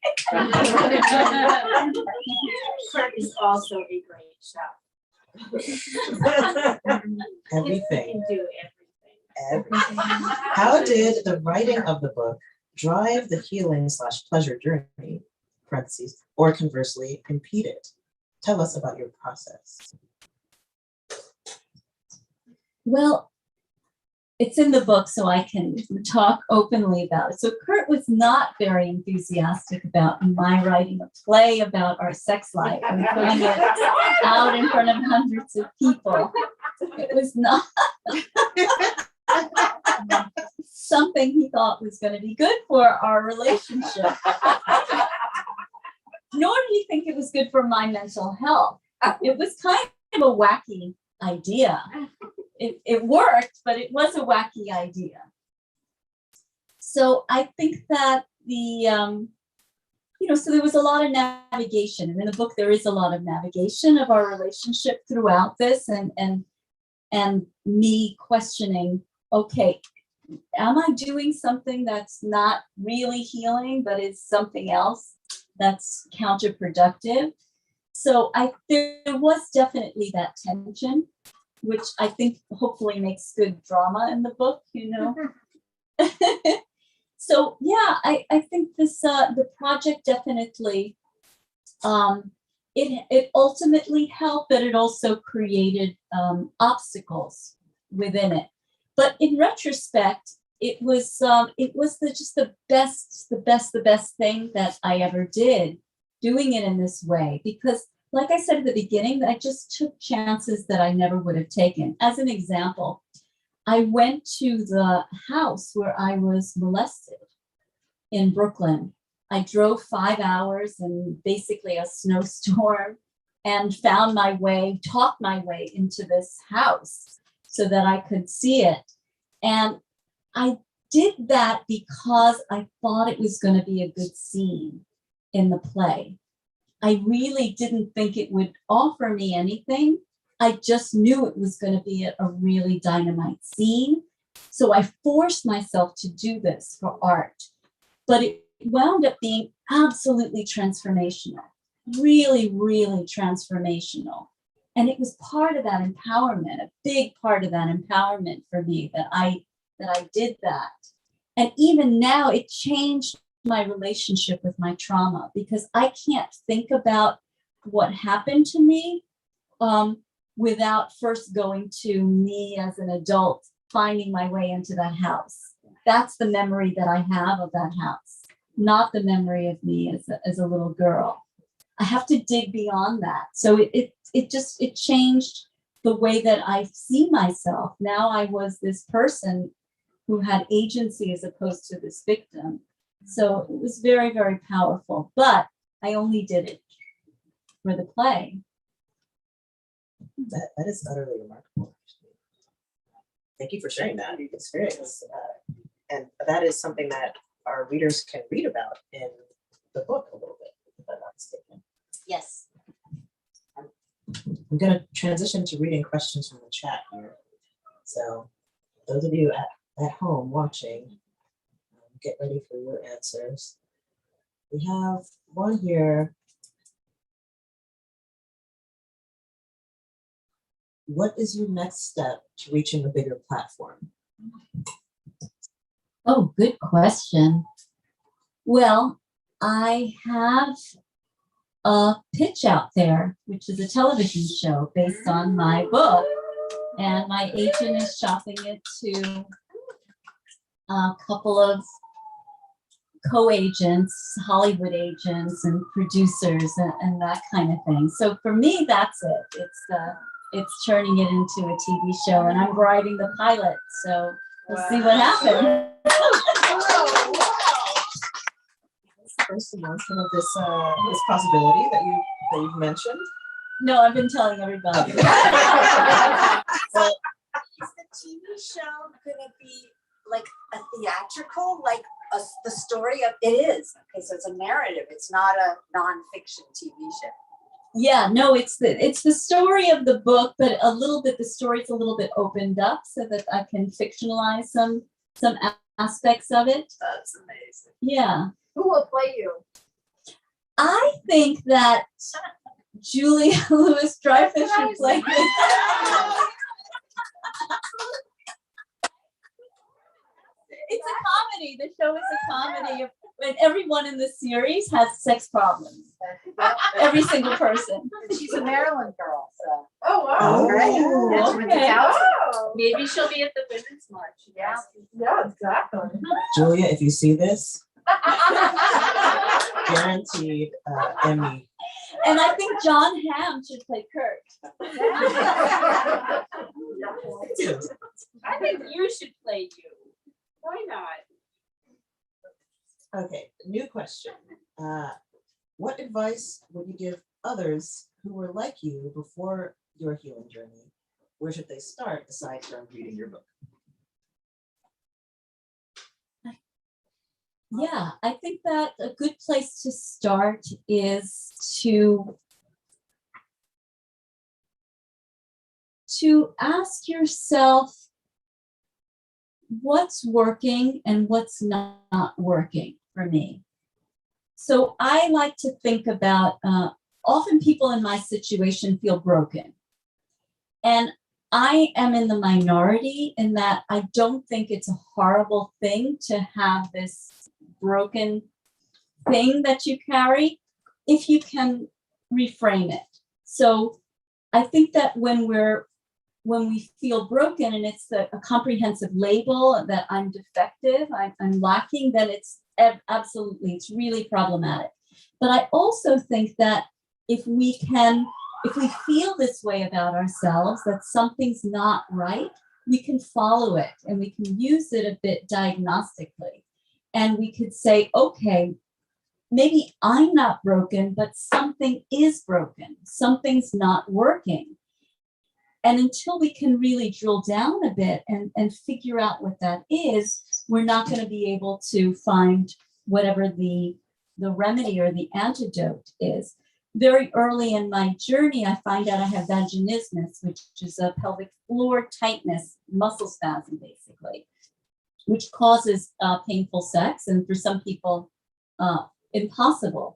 Kurt is also a great chef. Everything. He can do Everything. How did the writing of the book drive the healing/pleasure journey, parentheses, or conversely, impede it? Tell us about your process. Well, it's in the book, so I can talk openly about it. So Kurt was not very enthusiastic about my writing a play about our sex life and putting it out in front of hundreds of people. It was not something he thought was going to be good for our relationship. Nor did he think it was good for my mental health. It was kind of a wacky idea. It worked, but it was a wacky idea. So I think that so there was a lot of navigation. And in the book, there is a lot of navigation of our relationship throughout this, and me questioning, okay, am I doing something that's not really healing, but is something else that's counterproductive? So there was definitely that tension, which I think hopefully makes good drama in the book, So I think this the project definitely it ultimately helped, but it also created obstacles within it. But in retrospect, it was just the best thing that I ever did, doing it in this way, because like I said at the beginning, I just took chances that I never would have taken. As an example, I went to the house where I was molested in Brooklyn. I drove 5 hours in basically a snowstorm and talked my way into this house so that I could see it. And did that because I thought it was going to be a good scene in the play. I really didn't think it would offer me anything. I just knew it was going to be a really dynamite scene. So I forced myself to do this for art. But it wound up being absolutely transformational, really, really transformational. And it was part of that empowerment, a big part of that empowerment for me that I did that. And even now it changed my relationship with my trauma, because I can't think about what happened to me without first going to me as an adult, finding my way into that house. That's the memory that I have of that house, not the memory of me as a little girl. I have to dig beyond that. So it changed the way that I see myself. Now I was this person who had agency as opposed to this victim. So it was very, very powerful, but I only did it for the play. That is utterly remarkable. Thank you for sharing that experience. And that is something that our readers can read about in the book a little bit, if I'm not mistaken. Yes. I'm going to transition to reading questions from the chat here. So those of you at home watching, get ready for your answers. We have one here. What is your next step to reaching a bigger platform? Oh, good question. Well, I have a pitch out there, which is a television show based on my book. And my agent is shopping it to a couple of co-agents, Hollywood agents and producers and that kind of thing. So for me, that's it. It's turning it into a TV show, and I'm writing the pilot. So we'll see what happens. First announcement of this possibility that you've mentioned. No, I've been telling everybody. Is the TV show gonna be like a theatrical, like the story of it is? Okay, so it's a narrative. It's not a nonfiction TV show. Yeah, no, it's the story of the book, but a little bit, the story's a little bit opened up so that I can fictionalize some aspects of it. That's amazing. Yeah. Who will play you? I think that Julia Louis-Dreyfus should play me. It's a comedy. The show is a comedy, and everyone in the series has sex problems. Every single person. She's a Maryland girl, so. Oh, wow. Oh, okay. Oh. Maybe she'll be at the Women's March. Yeah. Yeah, exactly. Julia, if you see this, guaranteed Emmy. And I think John Hamm should play Kurt. I think you should play you. Why not? Okay, new question. What advice would you give others who were like you before your healing journey? Where should they start aside from reading your book? Yeah, I think that a good place to start is to ask yourself what's working and what's not working for me. So I like to think about, often people in my situation feel broken. And I am in the minority in that I don't think it's a horrible thing to have this broken thing that you carry if you can reframe it. So I think that when we feel broken and it's a comprehensive label that I'm defective, I'm lacking, then it's absolutely, it's really problematic. But I also think that if we feel this way about ourselves, that something's not right, we can follow it and we can use it a bit diagnostically. And we could say, okay, maybe I'm not broken, but something is broken. Something's not working. And until we can really drill down a bit and figure out what that is, we're not going to be able to find whatever the remedy or the antidote is. Very early in my journey, I find out I have vaginismus, which is a pelvic floor tightness, muscle spasm, basically, which causes painful sex, and for some people, impossible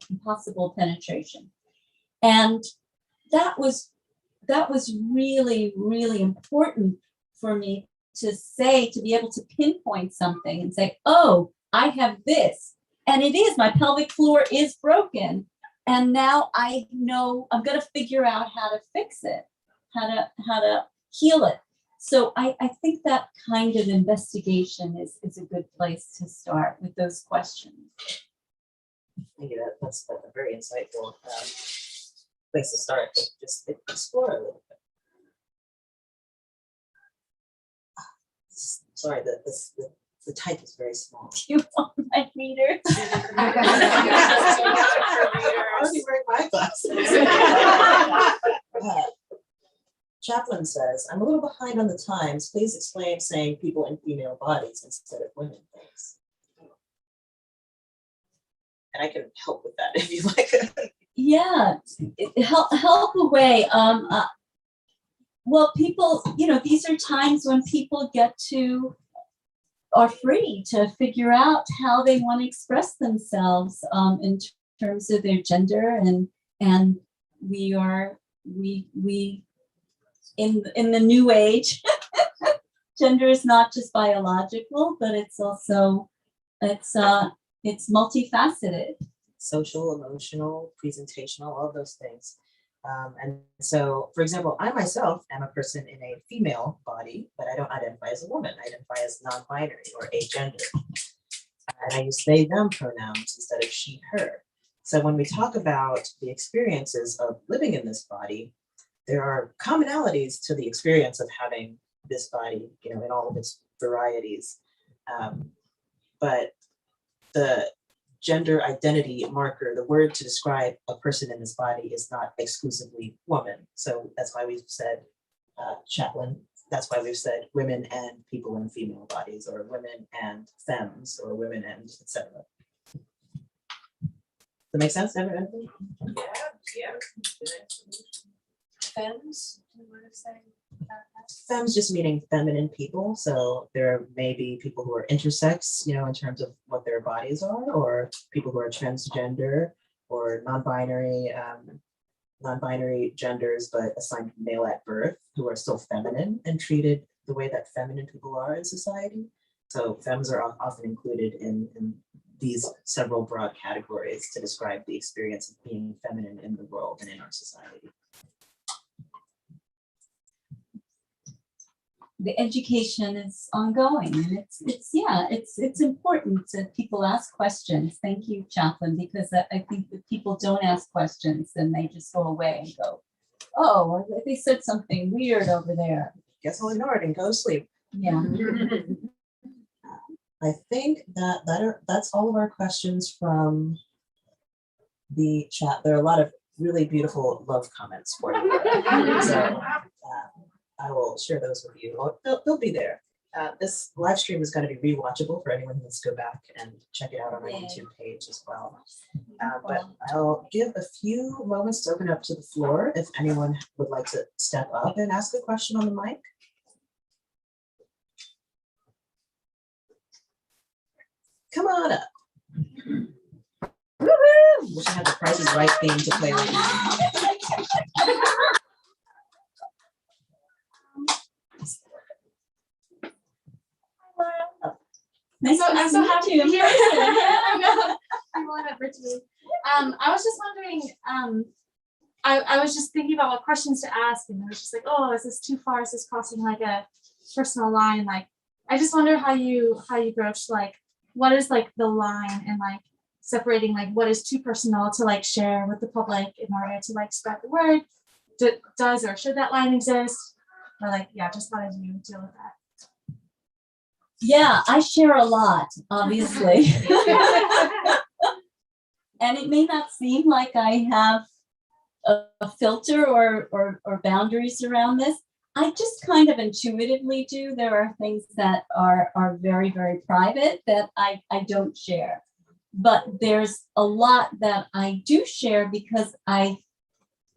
penetration. And that was really, really important for me to say, to be able to pinpoint something and say, oh, I have this. And it is, my pelvic floor is broken. And now I know I'm going to figure out how to fix it, how to heal it. So I think that kind of investigation is a good place to start with those questions. Thank you. That's a very insightful place to start. Just explore a little bit. Sorry, the type is very small. Do you want my reader? I'm already wearing my glasses. Chaplain says, I'm a little behind on the times. Please explain saying people in female bodies instead of women things. And I can help with that if you like. Yeah, help away. Well, people, these are times when people are free to figure out how they want to express themselves in terms of their gender, and we in the new age, gender is not just biological, but it's also it's multifaceted. Social, emotional, presentational, all of those things. And so, for example, I myself am a person in a female body, but I don't identify as a woman. I identify as non-binary or agender. And I use they, them pronouns instead of she, her. So when we talk about the experiences of living in this body, there are commonalities to the experience of having this body, in all of its varieties. But the gender identity marker, the word to describe a person in this body, is not exclusively woman. So that's why we've said chaplain. That's why we've said women and people in female bodies, or women and femmes, or women and etc. Does that make sense? Everybody? Yeah. Femmes, you want to say that? Femmes just meaning feminine people. So there may be people who are intersex, in terms of what their bodies are, or people who are transgender or non-binary genders, but assigned male at birth, who are still feminine and treated the way that feminine people are in society. So femmes are often included in these several broad categories to describe the experience of being feminine in the world and in our society. The education is ongoing, and it's important that people ask questions. Thank you, Chaplain, because I think if people don't ask questions, then they just go away and go, oh, they said something weird over there. Guess I'll ignore it and go to sleep. Yeah. I think that's all of our questions from the chat. There are a lot of really beautiful love comments for you. So I will share those with you. They'll be there. This live stream is going to be rewatchable for anyone who wants to go back and check it out on our YouTube page as well. But I'll give a few moments to open up to the floor if anyone would like to step up and ask a question on the mic. Come on up. Woohoo! Wish I had the Price is Right theme to play with you. I'm so happy to hear it. I was just wondering, I was just thinking about what questions to ask, and I was just like, oh, is this too far? Is this crossing like a personal line? Like, I just wonder how you broach, like, what is like the line, and like separating like what is too personal to like share with the public in order to like spread the word. Does or should that line exist? Or like, just how did you deal with that? Yeah, I share a lot, obviously. And it may not seem like I have a filter or boundaries around this, I just kind of intuitively do. There are things that are very, very private that I don't share. But there's a lot that I do share because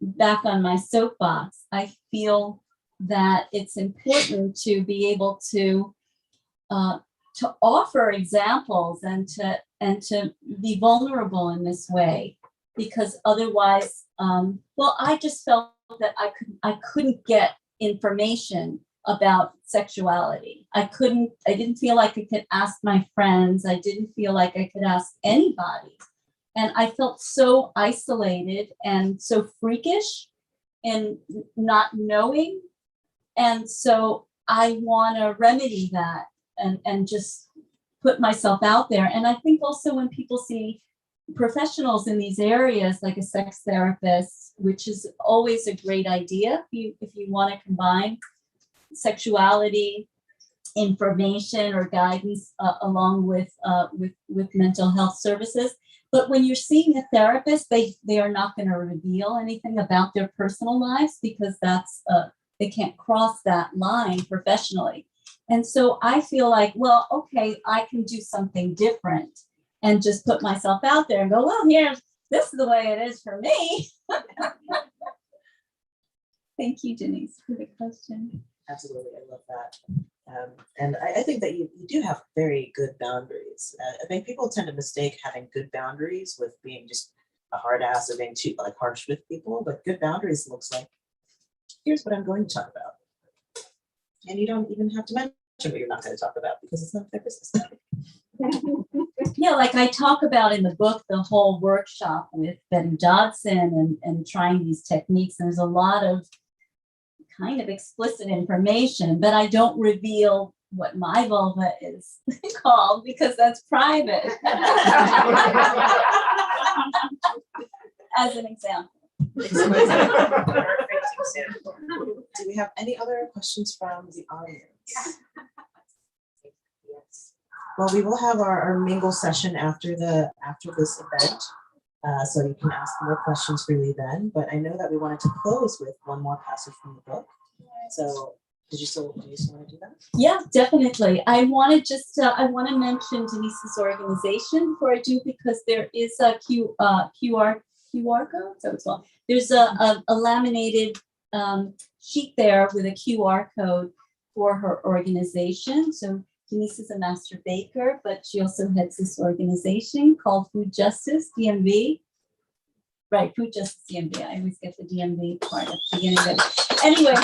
back on my soapbox, I feel that it's important to be able to offer examples and to be vulnerable in this way, because otherwise, I just felt that I couldn't get information about sexuality. I didn't feel like I could ask my friends. I didn't feel like I could ask anybody. And I felt so isolated and so freakish in not knowing. And so I want to remedy that and just put myself out there. And I think also when people see professionals in these areas, like a sex therapist, which is always a great idea if you want to combine sexuality, information, or guidance along with mental health services. But when you're seeing a therapist, they are not going to reveal anything about their personal lives, because they can't cross that line professionally. And so I feel like, well, okay, I can do something different and just put myself out there and go, well, this is the way it is for me. Thank you, Denise, for the question. Absolutely, I love that. And I think that you do have very good boundaries. I think people tend to mistake having good boundaries with being just a hard ass or being too harsh with people, but good boundaries looks like, here's what I'm going to talk about. And you don't even have to mention what you're not going to talk about, because it's not their business. Yeah, like I talk about in the book, the whole workshop with Betty Dodson and trying these techniques. There's a lot of kind of explicit information, but I don't reveal what my vulva is called, because that's private. As an example. Do we have any other questions from the audience? Yes. Well, we will have our mingle session after this event. So you can ask more questions freely then, but I know that we wanted to close with one more passage from the book. So do you still want to do that? Yeah, definitely. I want to mention Denise's organization before I do, because there is a QR code. So it's well, there's a laminated sheet there with a QR code for her organization. So Denise is a master baker, but she also heads this organization called Food Justice, DMV. Right, Food Justice, DMV. I always get the DMV part at the beginning of it. Anyway,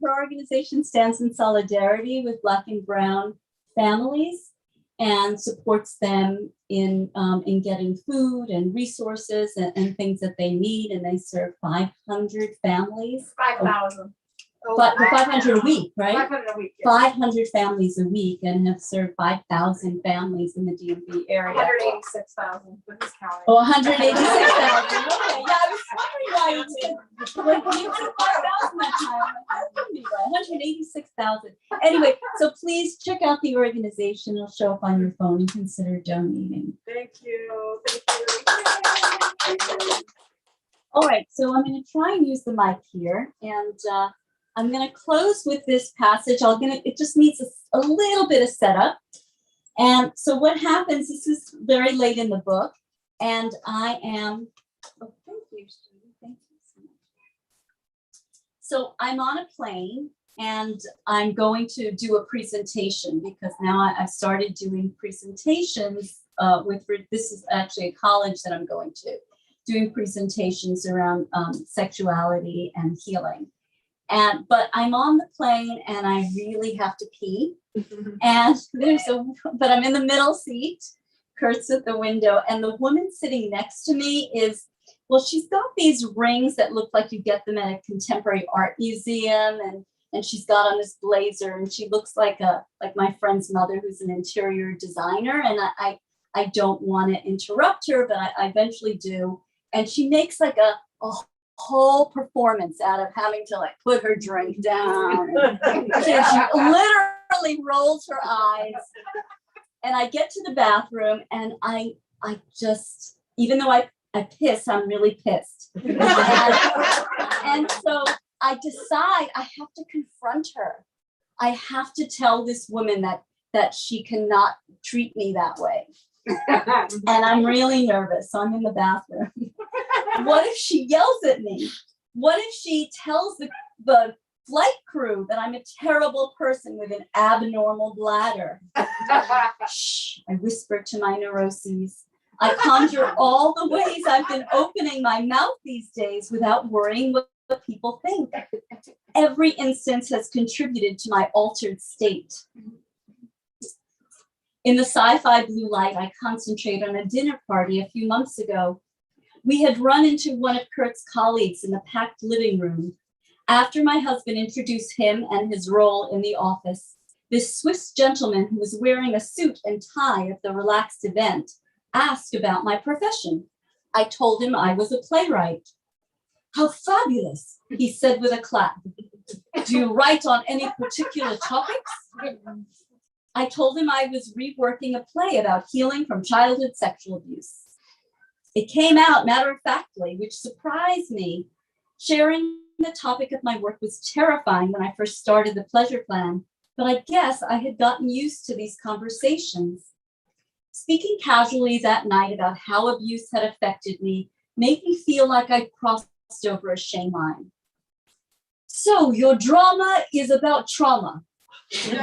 her organization stands in solidarity with Black and Brown families and supports them in getting food and resources and things that they need. And they serve 500 families. 5,000. But 500 a week, right? 500 a week. 500 families a week, and have served 5,000 families in the DMV area. 186,000, but he's counting. Oh, 186,000. Okay, yeah, I was wondering why you said, when you said 5,000 that time, that wouldn't be right. 186,000. Anyway, so please check out the organization. It'll show up on your phone, and consider donating. Thank you. Thank you. All right, so I'm going to try and use the mic here, and I'm going to close with this passage. It just needs a little bit of setup. And so what happens, this is very late in the book, and I am, oh, thank you, Judy. Thank you so much. So I'm on a plane, and I'm going to do a presentation, because now I've started doing presentations this is actually a college that I'm going to, doing presentations around sexuality and healing. But I'm on the plane and I really have to pee. And but I'm in the middle seat, Kurt's at the window, and the woman sitting next to me she's got these rings that look like you get them at a contemporary art museum, and she's got on this blazer, and she looks like my friend's mother, who's an interior designer. And I don't want to interrupt her, but I eventually do. And she makes like a whole performance out of having to put her drink down. She literally rolls her eyes. And I get to the bathroom, and I just, even though I piss, I'm really pissed. And And so I decide I have to confront her. I have to tell this woman that she cannot treat me that way. And I'm really nervous, so I'm in the bathroom. What if she yells at me? What if she tells the flight crew that I'm a terrible person with an abnormal bladder? Shh, I whisper to my neuroses. I conjure all the ways I've been opening my mouth these days without worrying what people think. Every instance has contributed to my altered state. In the sci-fi blue light, I concentrate on a dinner party a few months ago. We had run into one of Kurt's colleagues in the packed living room. After my husband introduced him and his role in the office, this Swiss gentleman who was wearing a suit and tie at the relaxed event asked about my profession. I told him I was a playwright. How fabulous, he said with a clap. Do you write on any particular topics? I told him I was reworking a play about healing from childhood sexual abuse. It came out matter-of-factly, which surprised me. Sharing the topic of my work was terrifying when I first started the pleasure plan, but I guess I had gotten used to these conversations. Speaking casually that night about how abuse had affected me made me feel like I'd crossed over a shame line. So your drama is about trauma, said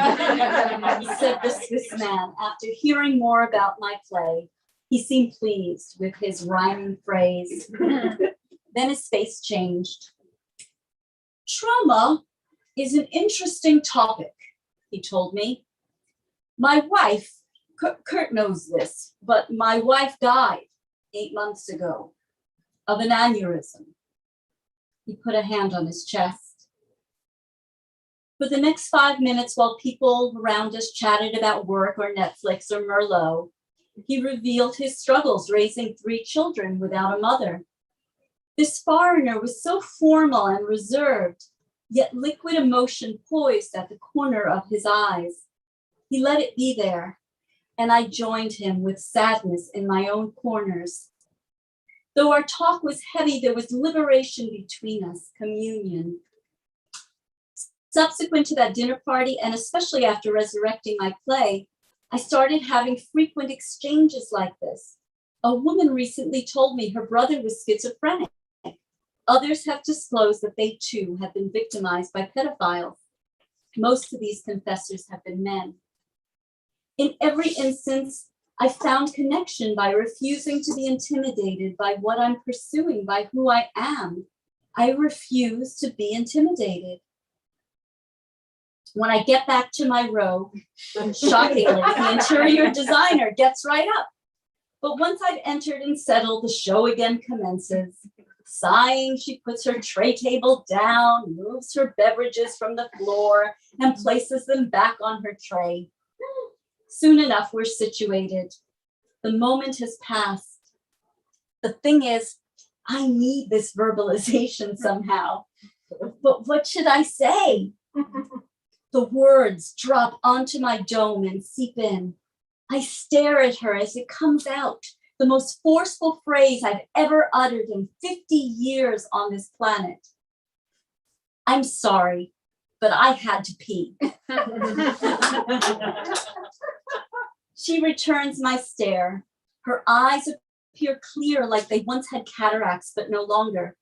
the Swiss man after hearing more about my play. He seemed pleased with his rhyming phrase. Then his face changed. Trauma is an interesting topic, he told me. My wife, Kurt knows this, but my wife died 8 months ago of an aneurysm. He put a hand on his chest. For the next 5 minutes, while people around us chatted about work or Netflix or Merlot, he revealed his struggles raising 3 children without a mother. This foreigner was so formal and reserved, yet liquid emotion poised at the corner of his eyes. He let it be there, and I joined him with sadness in my own corners. Though our talk was heavy, there was liberation between us, communion. Subsequent to that dinner party, and especially after resurrecting my play, I started having frequent exchanges like this. A woman recently told me her brother was schizophrenic. Others have disclosed that they too have been victimized by pedophiles. Most of these confessors have been men. In every instance, I found connection by refusing to be intimidated by what I'm pursuing, by who I am. I refuse to be intimidated. When I get back to my row, shockingly, the interior designer gets right up. But once I've entered and settled, the show again commences. Sighing, she puts her tray table down, moves her beverages from the floor, and places them back on her tray. Soon enough, we're situated. The moment has passed. The thing is, I need this verbalization somehow. But what should I say? The words drop onto my dome and seep in. I stare at her as it comes out, the most forceful phrase I've ever uttered in 50 years on this planet. I'm sorry, but I had to pee. She returns my stare. Her eyes appear clear like they once had cataracts, but no longer.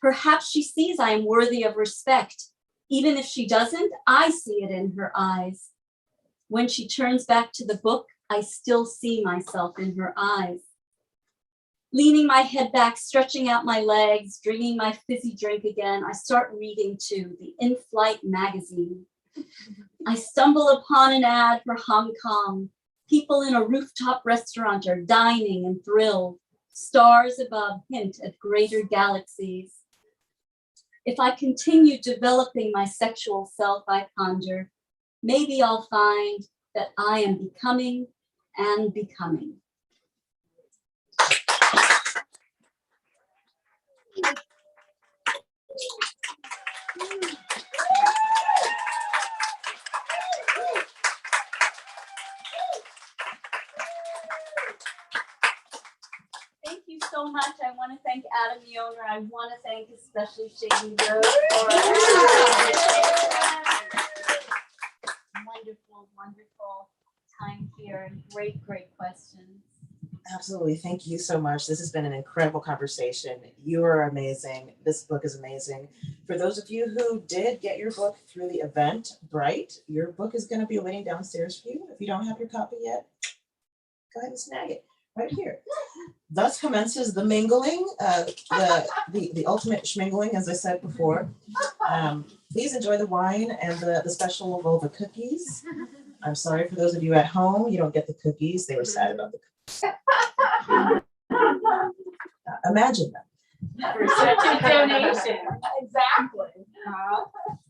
Perhaps she sees I am worthy of respect. Even if she doesn't, I see it in her eyes. When she turns back to the book, I still see myself in her eyes. Leaning my head back, stretching out my legs, drinking my fizzy drink again, I start reading to the in-flight magazine. I stumble upon an ad for Hong Kong. People in a rooftop restaurant are dining and thrilled. Stars above hint at greater galaxies. If I continue developing my sexual self, I ponder, maybe I'll find that I am becoming and becoming. Thank you you so much. I want to thank Adam, the owner. I want to thank especially Shady Rose for wonderful, wonderful time here and great, great questions. Absolutely. Thank you so much. This has been an incredible conversation. You are amazing. This book is amazing. For those of you who did get your book through the event, Bright, your book is going to be waiting downstairs for you. If you don't have your copy yet, go ahead and snag it right here. Thus commences the mingling, the ultimate schmingling, as I said before. Please enjoy the wine and the special Vulva Cookies. I'm sorry for those of you at home, you don't get the cookies. They were sad about the cookies. Imagine them. For such a donation. Exactly.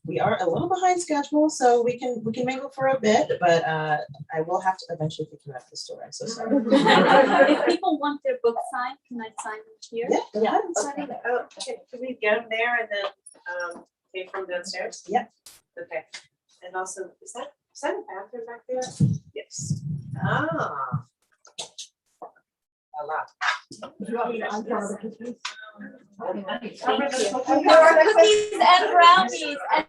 We are a little behind schedule, so we can mingle for a bit, but I will have to eventually pick you up the store. I'm so sorry. If people want their book signed, can I sign them here? Yeah, go ahead and sign Okay. it. Oh, okay, can we get them there and then, pay from downstairs? Yeah. Okay, and also, is that a bathroom back there? Yes. Ah. A lot. You want me to uncover the cookies? There are cookies and brownies and